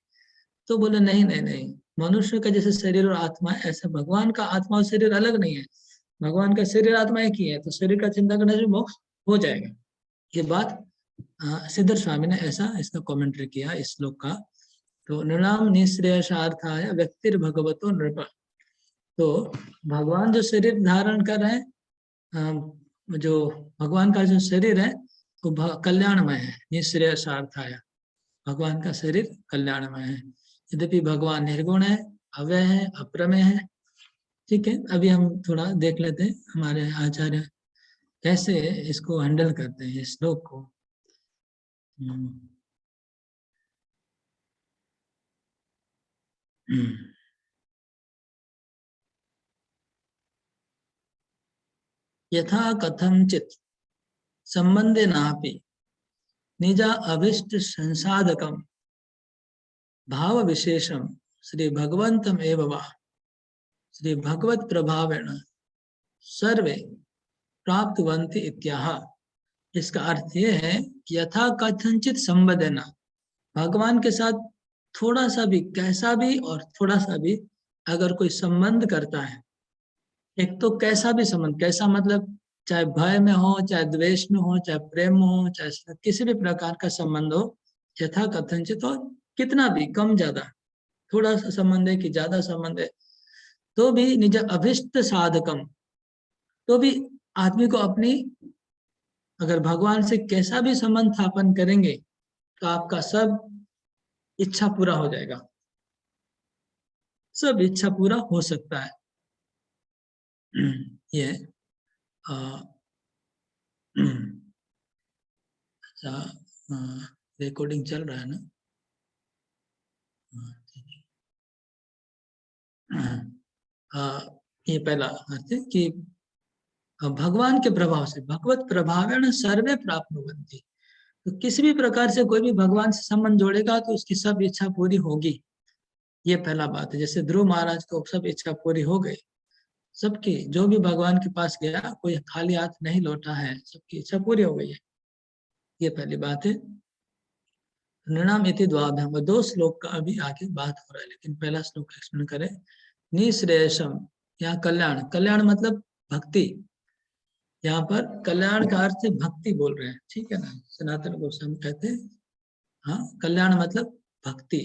तो बोले नहीं नहीं नहीं, मनुष्य का जैसे शरीर और आत्मा है, ऐसे भगवान का आत्मा और शरीर अलग नहीं है। भगवान का शरीर आत्मा एक ही है, तो शरीर का चिंता करने से मोक्ष हो जाएगा। ये बात श्रीधर स्वामी ने ऐसा इसका कमेंट्री किया इस श्लोक का। तो नृणाम निःश्रेयसार्थाय व्यक्तिर्भगवतो नृप। तो भगवान जो शरीर धारण कर रहे हैं, जो भगवान का जो शरीर है वो कल्याणमय है। निःश्रेयसार्थाय, भगवान का शरीर कल्याणमय है। यद्यपि भगवान निर्गुण है, अव्यय है, अप्रमेय है। ठीक है, अभी हम थोड़ा देख लेते हैं हमारे आचार्य कैसे इसको हैंडल करते हैं इस श्लोक को। यथा कथंचित संबंधे नापि निजा अभिष्ट संसाधकम भाव विशेषम श्री भगवंतम एव वा श्री भगवत प्रभावेण सर्वे प्राप्तवन्ति इत्याह। इसका अर्थ ये है कि यथा कथंचित संबंधेना, भगवान के साथ थोड़ा सा भी, कैसा भी और थोड़ा सा भी अगर कोई संबंध करता है, एक तो कैसा भी संबंध, कैसा मतलब चाहे भय में हो, चाहे द्वेष में हो, चाहे प्रेम में हो, चाहे किसी भी प्रकार का संबंध हो, यथा कथनचित हो, कितना भी कम ज्यादा, थोड़ा सा संबंध है कि ज्यादा संबंध है, तो भी निज अभिष्ट साधकम, तो भी आदमी को अपनी, अगर भगवान से कैसा भी संबंध स्थापन करेंगे तो आपका सब इच्छा पूरा हो जाएगा, सब इच्छा पूरा हो सकता है। ये अच्छा, रिकॉर्डिंग चल रहा है ना? ये पहला अर्थ है कि भगवान के प्रभाव से, भगवत प्रभावेण सर्वे प्राप्नुवन्ति। तो किसी भी प्रकार से कोई भी भगवान से संबंध जोड़ेगा तो उसकी सब इच्छा पूरी होगी। ये पहला बात है। जैसे ध्रुव महाराज को सब इच्छा पूरी हो गई, सबकी, जो भी भगवान के पास गया कोई खाली हाथ नहीं लौटा है, सबकी इच्छा पूरी हो गई है। ये पहली बात है। नृणाम इति द्वाभ्याम, 2 श्लोक का अभी आगे बात हो रहा है, लेकिन पहला श्लोक एक्सप्लेन करें। निश्रेयसम, यहाँ कल्याण, कल्याण मतलब भक्ति। यहाँ पर कल्याण का अर्थ भक्ति बोल रहे हैं, ठीक है ना। सनातन गोस्वामी कहते हैं हाँ कल्याण मतलब भक्ति।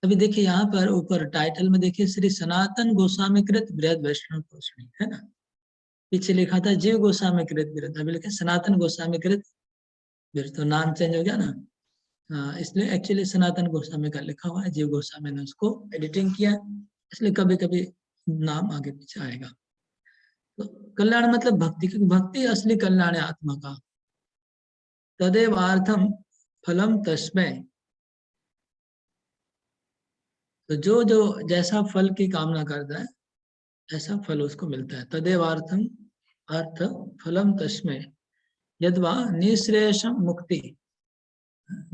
अभी देखिए यहाँ पर ऊपर टाइटल में देखिए श्री सनातन गोस्वामी कृत बृहद वैष्णव पोषणी, है ना। पीछे लिखा था जीव गोस्वामी कृत बृहद, अभी लिखे सनातन गोस्वामी कृत बृहद, तो नाम चेंज हो गया ना। हाँ, इसलिए एक्चुअली सनातन गोस्वामी का लिखा हुआ है, जीव गोस्वामी ने उसको एडिटिंग किया, इसलिए कभी कभी नाम आगे पीछे आएगा। तो कल्याण मतलब भक्ति, क्योंकि भक्ति असली कल्याण है आत्मा का। तदेवार्थम फलम तस्मै, तो जो जो जैसा फल की कामना करता है ऐसा फल उसको मिलता है। तदेवार्थम अर्थ फलम तस्मै यद्वा निःश्रेयसम मुक्ति,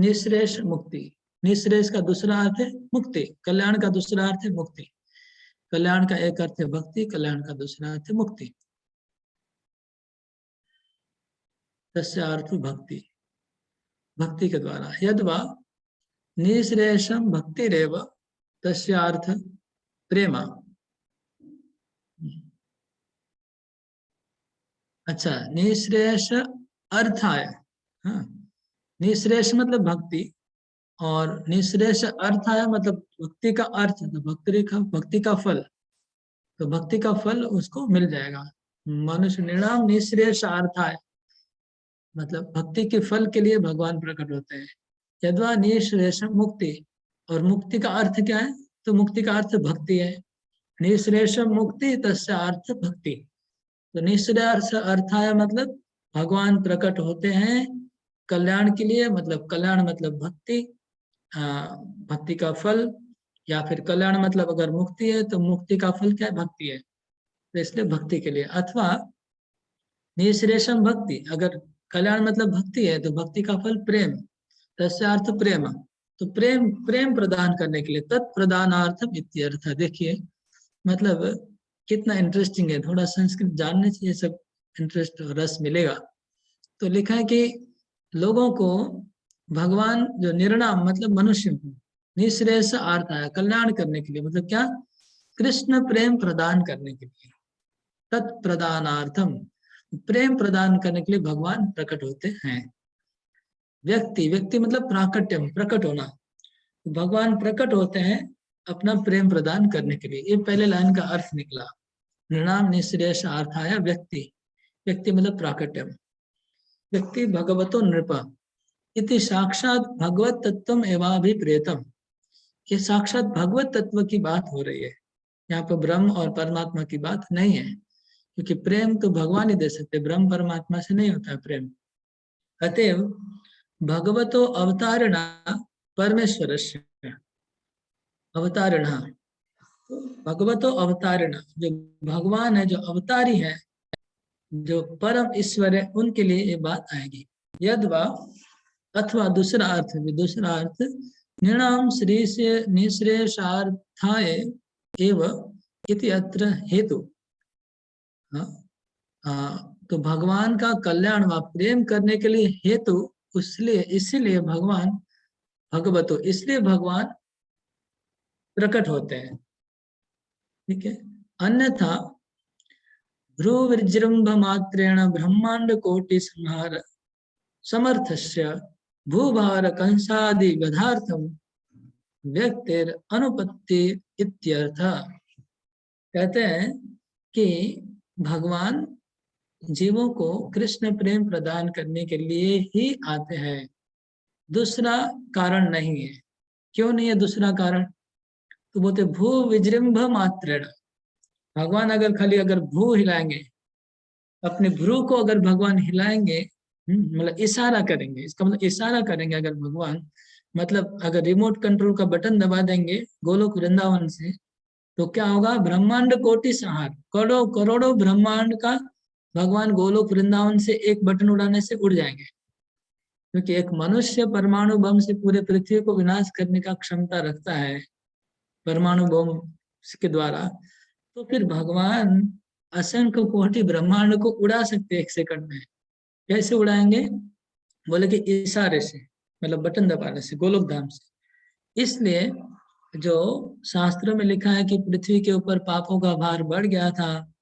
निःश्रेयस मुक्ति, निःश्रेयस का दूसरा अर्थ है मुक्ति, कल्याण का दूसरा अर्थ है मुक्ति। कल्याण का एक अर्थ है भक्ति, कल्याण का दूसरा अर्थ है मुक्ति। तस्य अर्थ भक्ति, भक्ति के द्वारा। यद्वा निःश्रेयसम भक्तिरेव तस्य अर्थ प्रेमा। अच्छा, निःश्रेयस अर्थाय, हाँ, निःश्रेयस मतलब भक्ति और निःश्रेयस अर्थाय मतलब भक्ति का अर्थ, तो भक्ति का फल, तो भक्ति का फल उसको मिल जाएगा। मनुष्य निर्णाम निःश्रेयस अर्थाय मतलब भक्ति के फल के लिए भगवान प्रकट होते हैं। यद्वा निःश्रेयस मुक्ति, और मुक्ति का अर्थ क्या है, तो मुक्ति का अर्थ भक्ति है। निःश्रेयस मुक्ति तस्य अर्थ भक्ति, तो निःश्रेयस अर्थाय मतलब भगवान प्रकट होते हैं कल्याण के लिए, मतलब कल्याण मतलब भक्ति, भक्ति का फल, या फिर कल्याण मतलब अगर मुक्ति है तो मुक्ति का फल क्या है, भक्ति है, तो इसलिए भक्ति के लिए। अथवा निःश्रेयसम भक्ति, अगर कल्याण मतलब भक्ति है तो भक्ति का फल प्रेम, तस्य अर्थ प्रेम, तो प्रेम, प्रेम प्रदान करने के लिए, तत्प्रदानार्थम इत्यर्थ। देखिए मतलब कितना इंटरेस्टिंग है, थोड़ा संस्कृत जानने से ये सब इंटरेस्ट और रस मिलेगा। तो लिखा है कि लोगों को भगवान जो निर्णाम मतलब मनुष्य को निःश्रेयस अर्थ आया कल्याण करने के लिए, मतलब क्या, कृष्ण प्रेम प्रदान करने के लिए, तत्प्रदानार्थम प्रेम प्रदान करने के लिए भगवान प्रकट होते हैं। व्यक्ति, व्यक्ति मतलब प्राकट्यम, प्रकट होना, भगवान प्रकट होते हैं अपना प्रेम प्रदान करने के लिए। ये पहले लाइन का अर्थ निकला, निर्णाम निःश्रेयस अर्थाय व्यक्ति, व्यक्ति मतलब प्राकट्यम। व्यक्ति भगवतो नृप इति साक्षात भगवत तत्व एवाभिप्रेतम, ये साक्षात भगवत तत्व की बात हो रही है, यहाँ पर ब्रह्म और परमात्मा की बात नहीं है, क्योंकि प्रेम तो भगवान ही दे सकते, ब्रह्म परमात्मा से नहीं होता है प्रेम। अतएव भगवतो अवतारणा परमेश्वरस्य, अवतारणा, भगवतो अवतारणा, जो भगवान है, जो अवतारी है, जो परम ईश्वर है, उनके लिए ये बात आएगी। यद्वा अथवा दूसरा अर्थ, दूसरा अर्थ निर्णाम श्री से निःश्रेयसार्थाय एव इति अत्र हेतु, तो भगवान का कल्याण व प्रेम करने के लिए हेतु, उसलिए इसीलिए भगवान भगवतो, इसलिए भगवान प्रकट होते हैं, ठीक है। अन्यथा ध्रुव विजृंभ मात्रेण ब्रह्मांड कोटि संहार समर्थस्य भूभार कंसादि गधार्थम व्यक्तिर अनुपत्ति इत्यर्थ। कहते हैं कि भगवान जीवों को कृष्ण प्रेम प्रदान करने के लिए ही आते हैं, दूसरा कारण नहीं है। क्यों नहीं है दूसरा कारण, तो बोलते भू विजृंभ मात्रेण, भगवान अगर खाली अगर भू हिलाएंगे, अपने भ्रू को अगर भगवान हिलाएंगे, मतलब इशारा करेंगे, इसका मतलब इशारा करेंगे अगर भगवान, मतलब अगर रिमोट कंट्रोल का बटन दबा देंगे गोलोक वृंदावन से, तो क्या होगा, ब्रह्मांड कोटि संहार, करोड़ों करोड़ों ब्रह्मांड का भगवान गोलोक वृंदावन से एक बटन उड़ाने से उड़ जाएंगे, क्योंकि एक मनुष्य परमाणु बम से पूरे पृथ्वी को विनाश करने का क्षमता रखता है परमाणु बम के द्वारा, तो फिर भगवान असंख्य कोटि ब्रह्मांड को उड़ा सकते 1 सेकंड में। कैसे उड़ाएंगे? बोले कि इशारे से, मतलब बटन दबाने से, गोलोक धाम से। इसलिए जो शास्त्रों में लिखा है कि पृथ्वी के ऊपर पापों का भार बढ़ गया था,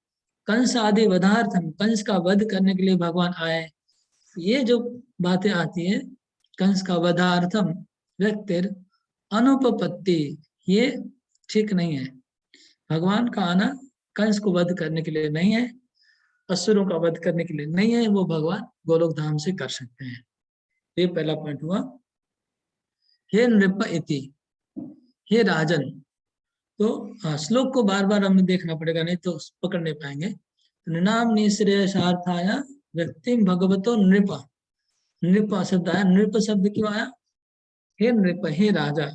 कंस आदि वधार्थम, कंस का वध करने के लिए भगवान आए, ये जो बातें आती है, कंस का वधार्थम व्यक्तिर अनुपपत्ति, ये ठीक नहीं है। भगवान का आना कंस को वध करने के लिए नहीं है, असुरों का वध करने के लिए नहीं है, वो भगवान गोलोक धाम से कर सकते हैं। ये पहला पॉइंट हुआ। हे नृप इति, हे राजन। तो श्लोक को बार बार हमें देखना पड़ेगा, नहीं तो पकड़ नहीं पाएंगे। नृणाम निःश्रेयसार्थाय व्यक्ति भगवतो नृप, नृप शब्द आया, नृप शब्द क्यों आया? हे नृप, हे राजा।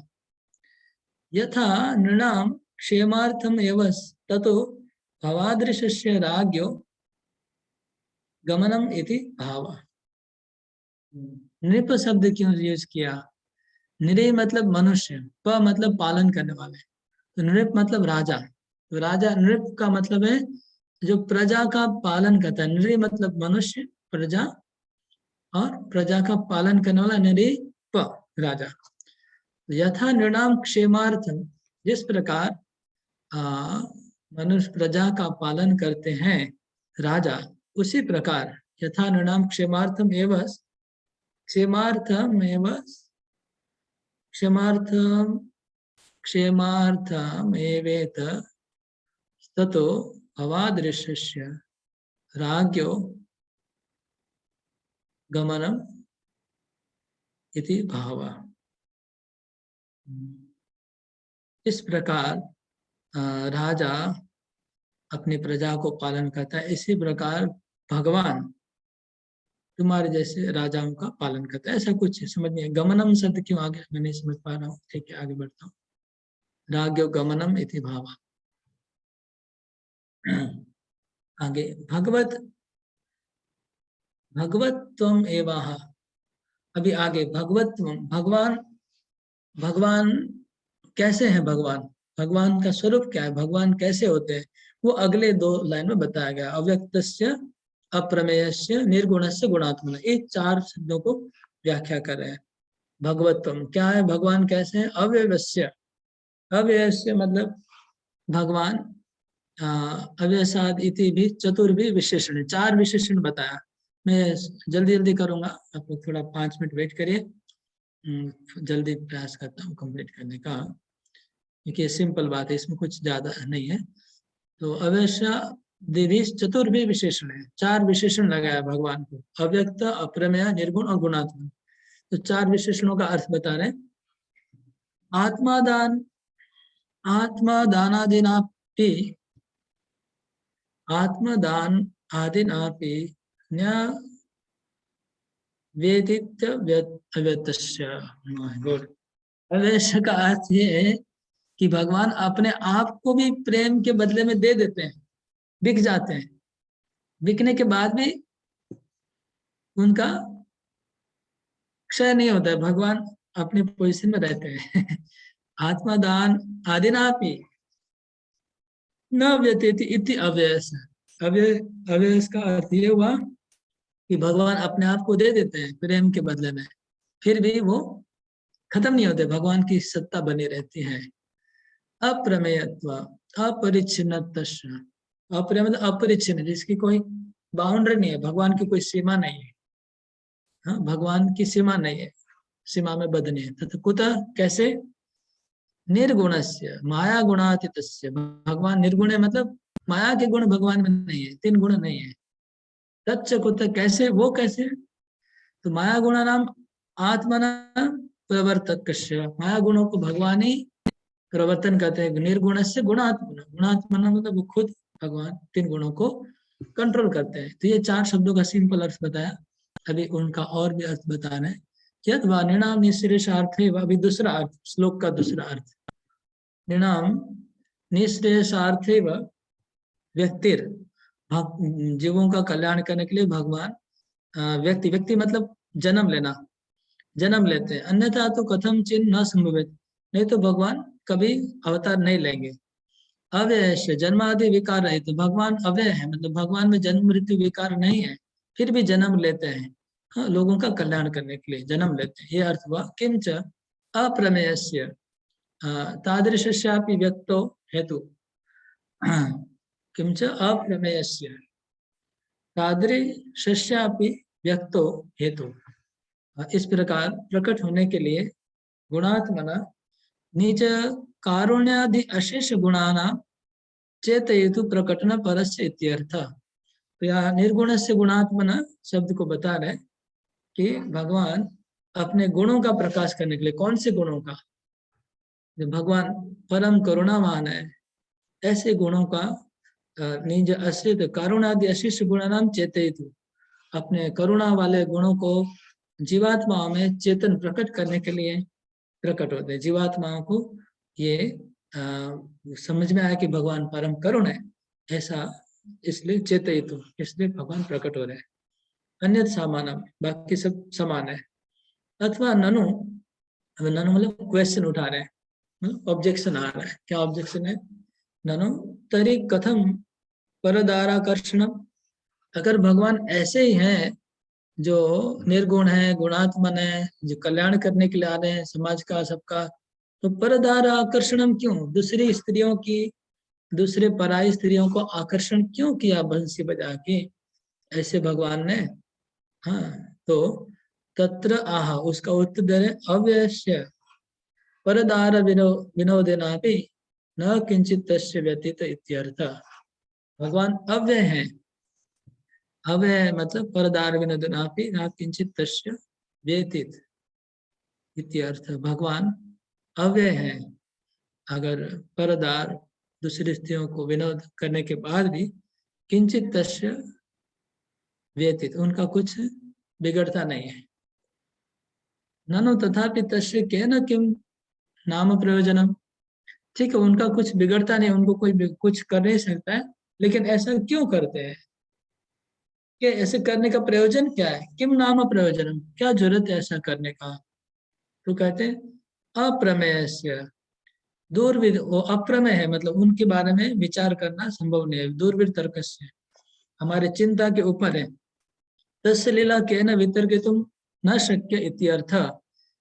यथा नृणाम क्षेमार्थम एव ततो भवादृशस्य राज्ञो गमनम इति भाव। नृप शब्द क्यों यूज किया? नृ मतलब मनुष्य, प मतलब पालन करने वाले, तो नृप मतलब राजा। तो राजा, नृप का मतलब है जो प्रजा का पालन करता है। नृ मतलब मनुष्य, प्रजा, और प्रजा का पालन करने वाला नृप, राजा। यथा नृणाम क्षेमार्थम, जिस प्रकार मनुष्य प्रजा का पालन करते हैं राजा, उसी प्रकार यथा नृणाम क्षेमार्थम एव, क्षेमार्थम एव, क्षेमार्थम क्षेमार्थम एवेत ततो भवादृशस्य राज्ञो गमनम इति भाव। इस प्रकार राजा अपनी प्रजा को पालन करता है, इसी प्रकार भगवान तुम्हारे जैसे राजाओं का पालन करता है। ऐसा कुछ समझ नहीं है। गमनम शब्द क्यों आगे मैं नहीं समझ पा रहा हूँ। ठीक है, आगे बढ़ता हूँ। राज्ञो गमनम इति भाव। आगे भगवत, भगवत्वम एवाह। अभी आगे भगवत्वम, भगवान, भगवान कैसे हैं? भगवान, भगवान का स्वरूप क्या है? भगवान कैसे होते हैं? वो अगले 2 लाइन में बताया गया। अव्यक्तस्य, अप्रमेयस्य, निर्गुणस्य, गुणात्मन। ये 4 शब्दों को व्याख्या कर रहे हैं। भगवत्वम क्या है? भगवान कैसे हैं? अव्यवस्य, अव्यवस्य मतलब भगवान अव्यसाद इति भी चतुर्भी विशेषण, 4 विशेषण बताया। मैं जल्दी जल्दी करूंगा, आप लोग थोड़ा 5 मिनट वेट करिए। जल्दी प्रयास करता हूँ कंप्लीट करने का, क्योंकि सिंपल बात है, इसमें कुछ ज्यादा नहीं है। तो अवश्य देवी चतुर्भी विशेषण है, 4 विशेषण लगाया भगवान को, अव्यक्त, अप्रमेय, निर्गुण और गुणात्मक। तो 4 विशेषणों का अर्थ बता रहे। आत्मादान, आत्मादानादिनापि, आत्मदान आदिनापि न्या वेदित्य अव्यतस्य। अवश्य का अर्थ ये है कि भगवान अपने आप को भी प्रेम के बदले में दे देते हैं, बिक जाते हैं, बिकने के बाद भी उनका क्षय नहीं होता है, भगवान अपने पोजीशन में रहते हैं। आत्मादान आदिनापि न व्यतीति इति अव्ययस। अव्ययस का अर्थ ये हुआ कि भगवान अपने आप को दे देते हैं प्रेम के बदले में, फिर भी वो खत्म नहीं होते, भगवान की सत्ता बनी रहती है। अप्रमेयत्व, अपरिच्छिन्न, अप्रमेय मतलब अपरिच्छिन्न, जिसकी कोई बाउंड्री नहीं है, भगवान की कोई सीमा नहीं है। हाँ, भगवान की सीमा नहीं है, सीमा में बद्ध नहीं है। तथा कुतः, कैसे? निर्गुणस्य माया गुणातीतस्य, भगवान निर्गुण है, मतलब माया के गुण भगवान में नहीं है, 3 गुण नहीं है। तच्च कुतः, कैसे? वो कैसे? तो माया गुणा नाम आत्मना प्रवर्तक, माया गुणों को भगवान ही प्रवर्तन करते हैं। निर्गुण से गुणात्मना, गुणात्मना मतलब वो खुद भगवान 3 गुणों को कंट्रोल करते हैं। तो ये 4 शब्दों का सिंपल अर्थ बताया, अभी उनका और भी अर्थ बता रहे हैं। यद वा निर्णाम निःश्रेयसार्थ है, अभी दूसरा अर्थ, श्लोक का दूसरा अर्थ। निर्णाम निःश्रेयसार्थ व्यक्तिर जीवों का कल्याण करने के लिए भगवान व्यक्ति व्यक्ति मतलब जन्म लेना, जन्म लेते हैं, अन्यथा तो कथम चिन्ह न संभवित, नहीं तो भगवान कभी अवतार नहीं लेंगे। अव्यय जन्म आदि विकार रहित, तो भगवान अव्यय है, मतलब भगवान में जन्म मृत्यु विकार नहीं है, फिर भी जन्म लेते हैं। हाँ, लोगों का कल्याण करने के लिए जन्म लेते हैं, ये अर्थ हुआ। किंच अप्रमेयस्य तादृश्यापि व्यक्तो हेतु, किंच अप्रमेयस्य तादृश्यापि व्यक्तो हेतु, इस प्रकार प्रकट होने के लिए गुणात्मना निज कारुण्यादि अशेष गुणानां चेतयतु प्रकटन परस्य इत्यर्थ। तो यहाँ निर्गुण से गुणात्मना शब्द को बता रहे कि भगवान अपने गुणों का प्रकाश करने के लिए, कौन से गुणों का, जो भगवान परम करुणावान है, ऐसे गुणों का निज अश्रित कारुणादि अशिष्ट गुणानाम चेतयतु, अपने करुणा वाले गुणों को जीवात्माओं में चेतन प्रकट करने के लिए प्रकट होते हैं। जीवात्माओं को ये समझ में आया कि भगवान परम करुण है, ऐसा इसलिए चेतयतु, इसलिए भगवान प्रकट हो रहे हैं। अन्य सामानम, बाकी सब समान है। अथवा ननु, ननु मतलब क्वेश्चन उठा रहे हैं, मतलब ऑब्जेक्शन आ रहा है। क्या ऑब्जेक्शन है? ननु तरी कथम परदाराकर्षणम, अगर भगवान ऐसे ही हैं जो निर्गुण है, गुणात्मन है, जो कल्याण करने के लिए आ रहे हैं समाज का सबका, तो परदार आकर्षणम क्यों, दूसरी स्त्रियों की, दूसरे पराई स्त्रियों को आकर्षण क्यों किया बंसी बजा के, ऐसे भगवान ने। हाँ, तो तत्र आह, उसका उत्तर है अव्यस्य परदार विनोदेना भी न किंचित तस्य व्यतीत इत्यर्थ। भगवान अव्यय है, अव्यय मतलब परदार विनोदेना भी न किंचित तस्य व्यतीत इत्यर्थ। भगवान अव्यय है, अगर परदार दूसरी स्त्रियों को विनोद करने के बाद भी किंचित तस्य व्यतीत, उनका कुछ बिगड़ता नहीं है। ननु तथापि तस्य केन किम नाम प्रयोजनम, ठीक है, उनका कुछ बिगड़ता नहीं, उनको कोई कुछ कर नहीं सकता है, लेकिन ऐसा क्यों करते हैं, कि ऐसे करने का प्रयोजन क्या है? किम नाम प्रयोजनम, क्या जरूरत है ऐसा करने का? तो कहते हैं अप्रमेयस्य, दूरविद, वो अप्रमेय है, मतलब उनके बारे में विचार करना संभव नहीं है, दूरविद तर्कस्य, हमारे चिंता के ऊपर है। तस्य लीला केन वितर्कितुम न शक्य इत्यर्थ,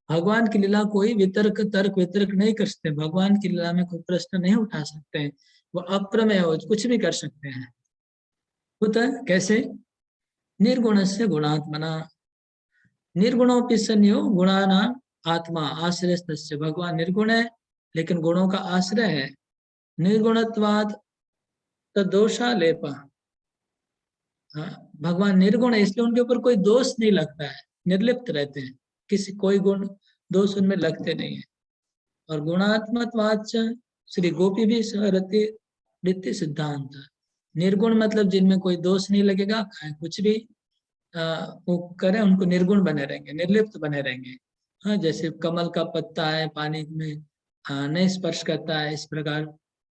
भगवान की लीला कोई वितर्क तर्क वितर्क नहीं कर सकते, भगवान की लीला में कोई प्रश्न नहीं उठा सकते हैं, वो अप्रमेय हो, कुछ भी कर सकते हैं। होता है कैसे? निर्गुण से गुणात्मना, निर्गुणों सन्यो गुणाना आत्मा आश्रय, भगवान निर्गुण है लेकिन गुणों का आश्रय है। निर्गुणत्वाद तदोषालेप, भगवान निर्गुण है इसलिए उनके ऊपर कोई दोष नहीं लगता है, निर्लिप्त रहते हैं, किसी कोई गुण दोष उनमें लगते नहीं है। और गुणात्मत्वाद श्री गोपी भी रति नित्य सिद्धांत, निर्गुण मतलब जिनमें कोई दोष नहीं लगेगा, कुछ भी वो करें उनको निर्गुण बने रहेंगे, निर्लिप्त बने रहेंगे। हाँ, जैसे कमल का पत्ता है, पानी में नहीं स्पर्श करता है, इस प्रकार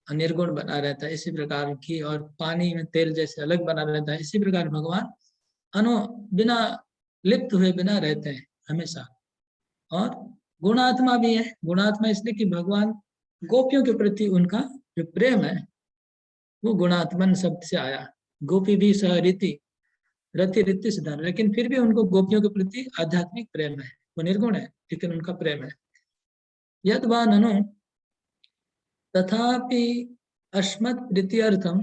निर्गुण बना रहता है, इसी प्रकार की, और पानी में तेल जैसे अलग बना रहता है, इसी प्रकार भगवान बिना लिप्त हुए बिना रहते हैं हमेशा। और गुणात्मा भी है, गुणात्मा इसलिए कि भगवान गोपियों के प्रति उनका जो प्रेम है वो गुणात्मन शब्द से आया। गोपी भी सहरीति, रति रीति सिद्धांत, लेकिन फिर भी उनको गोपियों के प्रति आध्यात्मिक प्रेम है, वो निर्गुण है लेकिन उनका प्रेम है। यद वा ननु तथापि अस्मत् प्रीत्यर्थम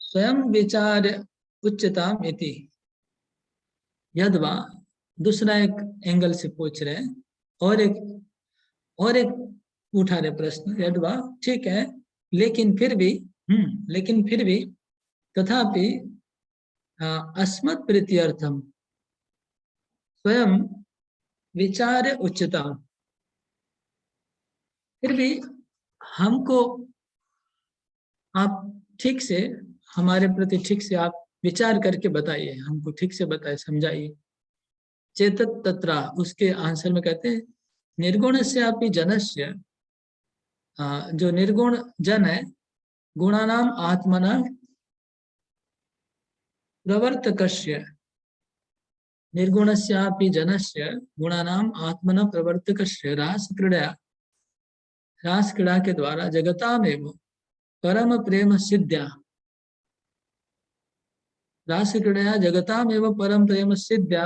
स्वयं विचार उच्चताम इति। यद वा, दूसरा एक एंगल से पूछ रहे हैं, और एक उठा रहे प्रश्न। यद वा, ठीक है, लेकिन फिर भी तथापि अस्मत् प्रीत्यर्थम स्वयं विचार उच्चताम, फिर भी हमको आप ठीक से, हमारे प्रति ठीक से आप विचार करके बताइए, हमको ठीक से बताइए, समझाइए। चेतत तत्रा, उसके आंसर में कहते हैं निर्गुण से आपी जनस्य, जो निर्गुण जन है, गुणानाम आत्मना प्रवर्तकस्य निर्गुणस्यापि जनस्य गुणानाम आत्मन प्रवर्तकस्य रास क्रीड़ा के द्वारा जगतामेव परम प्रेम सिद्ध्या रास क्रीड़या जगतामेव परम प्रेम सिद्ध्या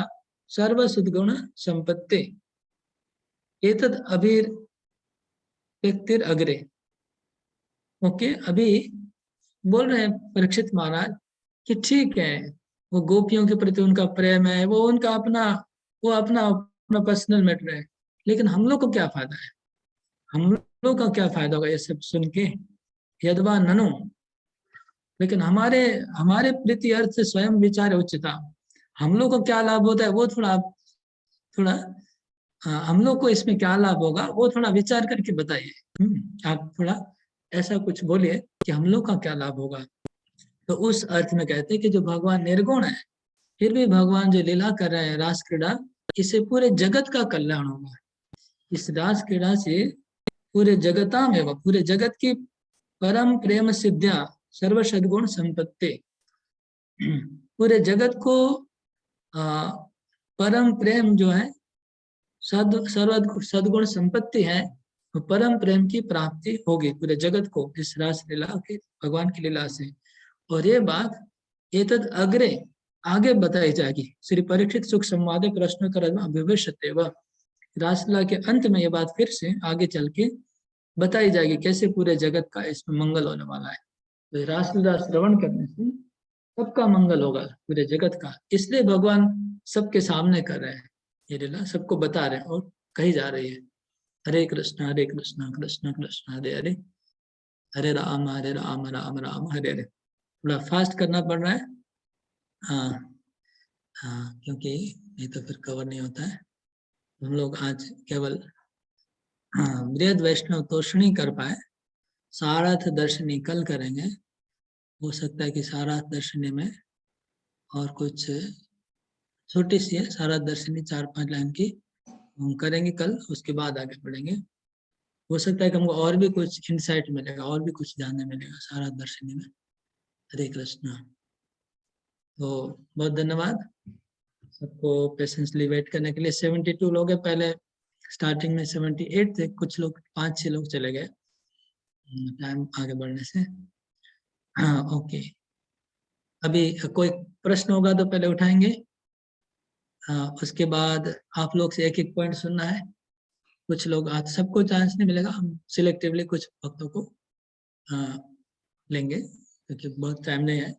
सर्व सद्गुण संपत्ति एतद अभिव्यक्तिर अग्रे। ओके, अभी बोल रहे हैं परीक्षित महाराज कि ठीक है, वो गोपियों के प्रति उनका प्रेम है, वो उनका अपना पर्सनल मैटर है, लेकिन हम लोग को क्या फायदा है? हम लोग का क्या फायदा होगा ये सब सुन के? यद्वा ननु, लेकिन हमारे प्रीति अर्थ से स्वयं विचार उचिता। हम लोग को क्या लाभ होता है वो थोड़ा हम लोग को इसमें क्या लाभ होगा वो थोड़ा विचार करके बताइए। आप थोड़ा ऐसा कुछ बोलिए कि हम लोग का क्या लाभ होगा। तो उस अर्थ में कहते हैं कि जो भगवान निर्गुण है, फिर भी भगवान जो लीला कर रहे हैं रास क्रीड़ा, इससे पूरे जगत का कल्याण होगा। इस रास क्रीड़ा से पूरे जगता में पूरे जगत की परम प्रेम सिद्ध्या सर्व सद्गुण संपत्ति, पूरे जगत को परम प्रेम जो है सद्गुण संपत्ति है, तो परम प्रेम की प्राप्ति होगी पूरे जगत को इस रास लीला के भगवान की लीला से। और ये बात एतद अग्रे आगे बताई जाएगी। श्री परीक्षित सुख संवादे प्रश्न कर भविष्यते व रासलीला के अंत में ये बात फिर से आगे चल के बताई जाएगी कैसे पूरे जगत का इसमें मंगल होने वाला है। तो रासलीला श्रवण करने से सबका मंगल होगा पूरे जगत का, इसलिए भगवान सबके सामने कर रहे हैं ये लीला, सबको बता रहे हैं और कही जा रही है। हरे कृष्ण कृष्ण कृष्ण हरे हरे, हरे राम राम राम हरे हरे। थोड़ा फास्ट करना पड़ रहा है हाँ, क्योंकि नहीं तो फिर कवर नहीं होता है। हम लोग आज केवल बृहद वैष्णव तोषणी कर पाए, सारार्थ दर्शनी कल करेंगे। हो सकता है कि सारार्थ दर्शनी में और कुछ छोटी सी है सारार्थ दर्शनी 4-5 लाइन की हम करेंगे कल, उसके बाद आगे बढ़ेंगे। हो सकता है कि हमको और भी कुछ इंसाइट मिलेगा, और भी कुछ जानने मिलेगा सारार्थ दर्शनी में। हरे कृष्णा। तो बहुत धन्यवाद सबको पेशेंसली वेट करने के लिए। 72 लोग हैं, पहले स्टार्टिंग में 78 थे, कुछ लोग 5-6 लोग चले गए टाइम आगे बढ़ने से। हाँ ओके, अभी कोई प्रश्न होगा तो पहले उठाएंगे, उसके बाद आप लोग से एक एक पॉइंट सुनना है। कुछ लोग आज सबको चांस नहीं मिलेगा, हम सिलेक्टिवली कुछ भक्तों को लेंगे क्योंकि बहुत टाइम नहीं है।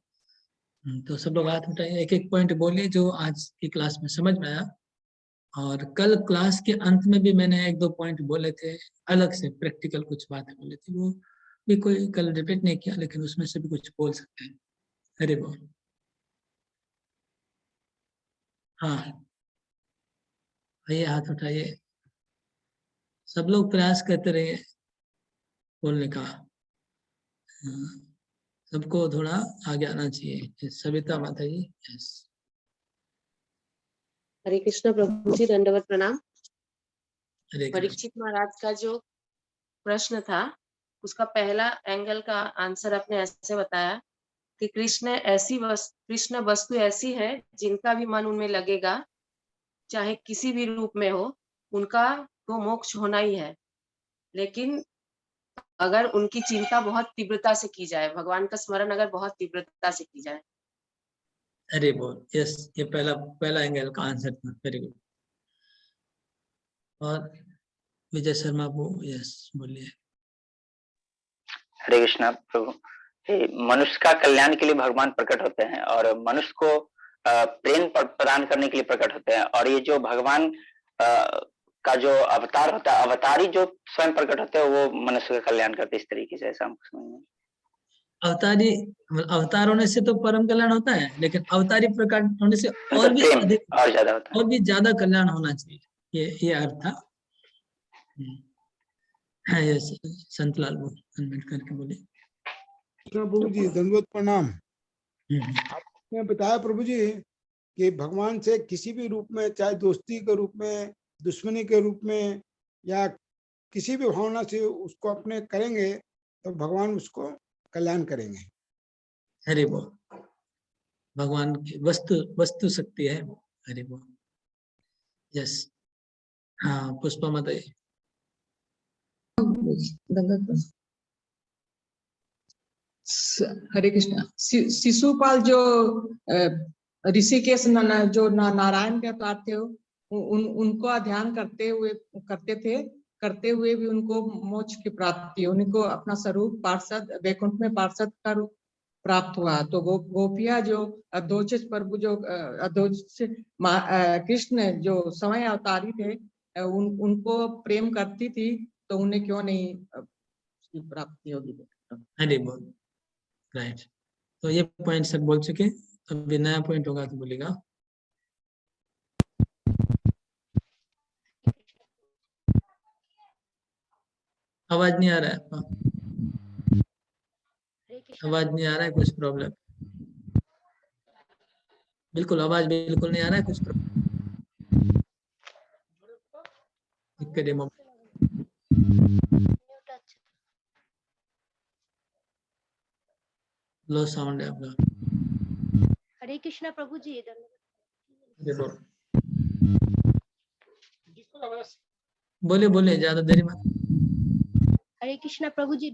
तो सब लोग हाथ उठाइए, एक एक पॉइंट बोलिए जो आज की क्लास में समझ में आया। और कल क्लास के अंत में भी मैंने 1-2 पॉइंट बोले थे, अलग से प्रैक्टिकल कुछ बातें बोली थी, वो भी कोई कल रिपीट नहीं किया, लेकिन उसमें से भी कुछ बोल सकते हैं। हरे बोल। हाँ आइए, हाथ उठाइए, सब लोग प्रयास करते रहिए बोलने का। सबको थोड़ा आगे आना चाहिए। सविता माता जी। यस, हरे कृष्ण प्रभु जी, दंडवत प्रणाम। हरे कृष्ण। परीक्षित महाराज का जो प्रश्न था उसका पहला एंगल का आंसर आपने ऐसे बताया कि कृष्ण वस्तु ऐसी है जिनका भी मन उनमें लगेगा, चाहे किसी भी रूप में हो, उनका तो मोक्ष होना ही है। लेकिन अगर उनकी चिंता बहुत तीव्रता से की जाए, भगवान का स्मरण अगर बहुत तीव्रता से की जाए। अरे बोल। यस, ये पहला एंगल का आंसर था। Very good. और विजय शर्मा को यस बोलिए। हरे कृष्णा प्रभु। मनुष्य का कल्याण के लिए भगवान प्रकट होते हैं और मनुष्य को प्रेम प्रदान करने के लिए प्रकट होते हैं। और ये जो भगवान का जो अवतार होता है, अवतारी जो स्वयं प्रकट होते हैं, वो मनुष्य का कल्याण करते हैं। इस तरीके से ऐसा हमको समझ में। अवतार होने से तो परम कल्याण होता है, लेकिन अवतारी प्रकट होने से और भी प्रेम अधिक और ज्यादा होता है, और भी ज्यादा कल्याण होना चाहिए। ये अर्थ था। यस, संतलाल बोल, अनम्यूट करके बोले। प्रभु जी दंडवत प्रणाम। आपने बताया प्रभु जी कि भगवान से किसी भी रूप में, चाहे दोस्ती के रूप में, दुश्मनी के रूप में, या किसी भी भावना से उसको अपने करेंगे तो भगवान उसको कल्याण करेंगे। हरि बोल। भगवान की वस्तु शक्ति है वो। हरि बोल। यस, हाँ पुष्पा माता जी। हरे कृष्णा। शिशुपाल जो ऋषिकेश जो नारायण के अवतार थे, उनको ध्यान करते हुए भी उनको मोक्ष की प्राप्ति, उनको अपना स्वरूप पार्षद वैकुंठ में पार्षद का रूप प्राप्त हुआ। तो गोपिया जो अधोचित प्रभु जो कृष्ण जो समय अवतारी थे, उनको प्रेम करती थी, तो उन्हें क्यों नहीं उसकी प्राप्ति होगी? हरि बोल। राइट, तो ये पॉइंट सब बोल चुके। अभी नया पॉइंट होगा तो बोलेगा। आवाज नहीं आ रहा है आपका? आवाज नहीं आ रहा है, कुछ प्रॉब्लम? बिल्कुल आवाज बिल्कुल नहीं आ रहा है, कुछ प्रॉब्लम? लो साउंड है आपका। हरे कृष्णा प्रभु जी। देखो, बोले बोले, ज्यादा देरी मत। हरे कृष्णा प्रभु जी।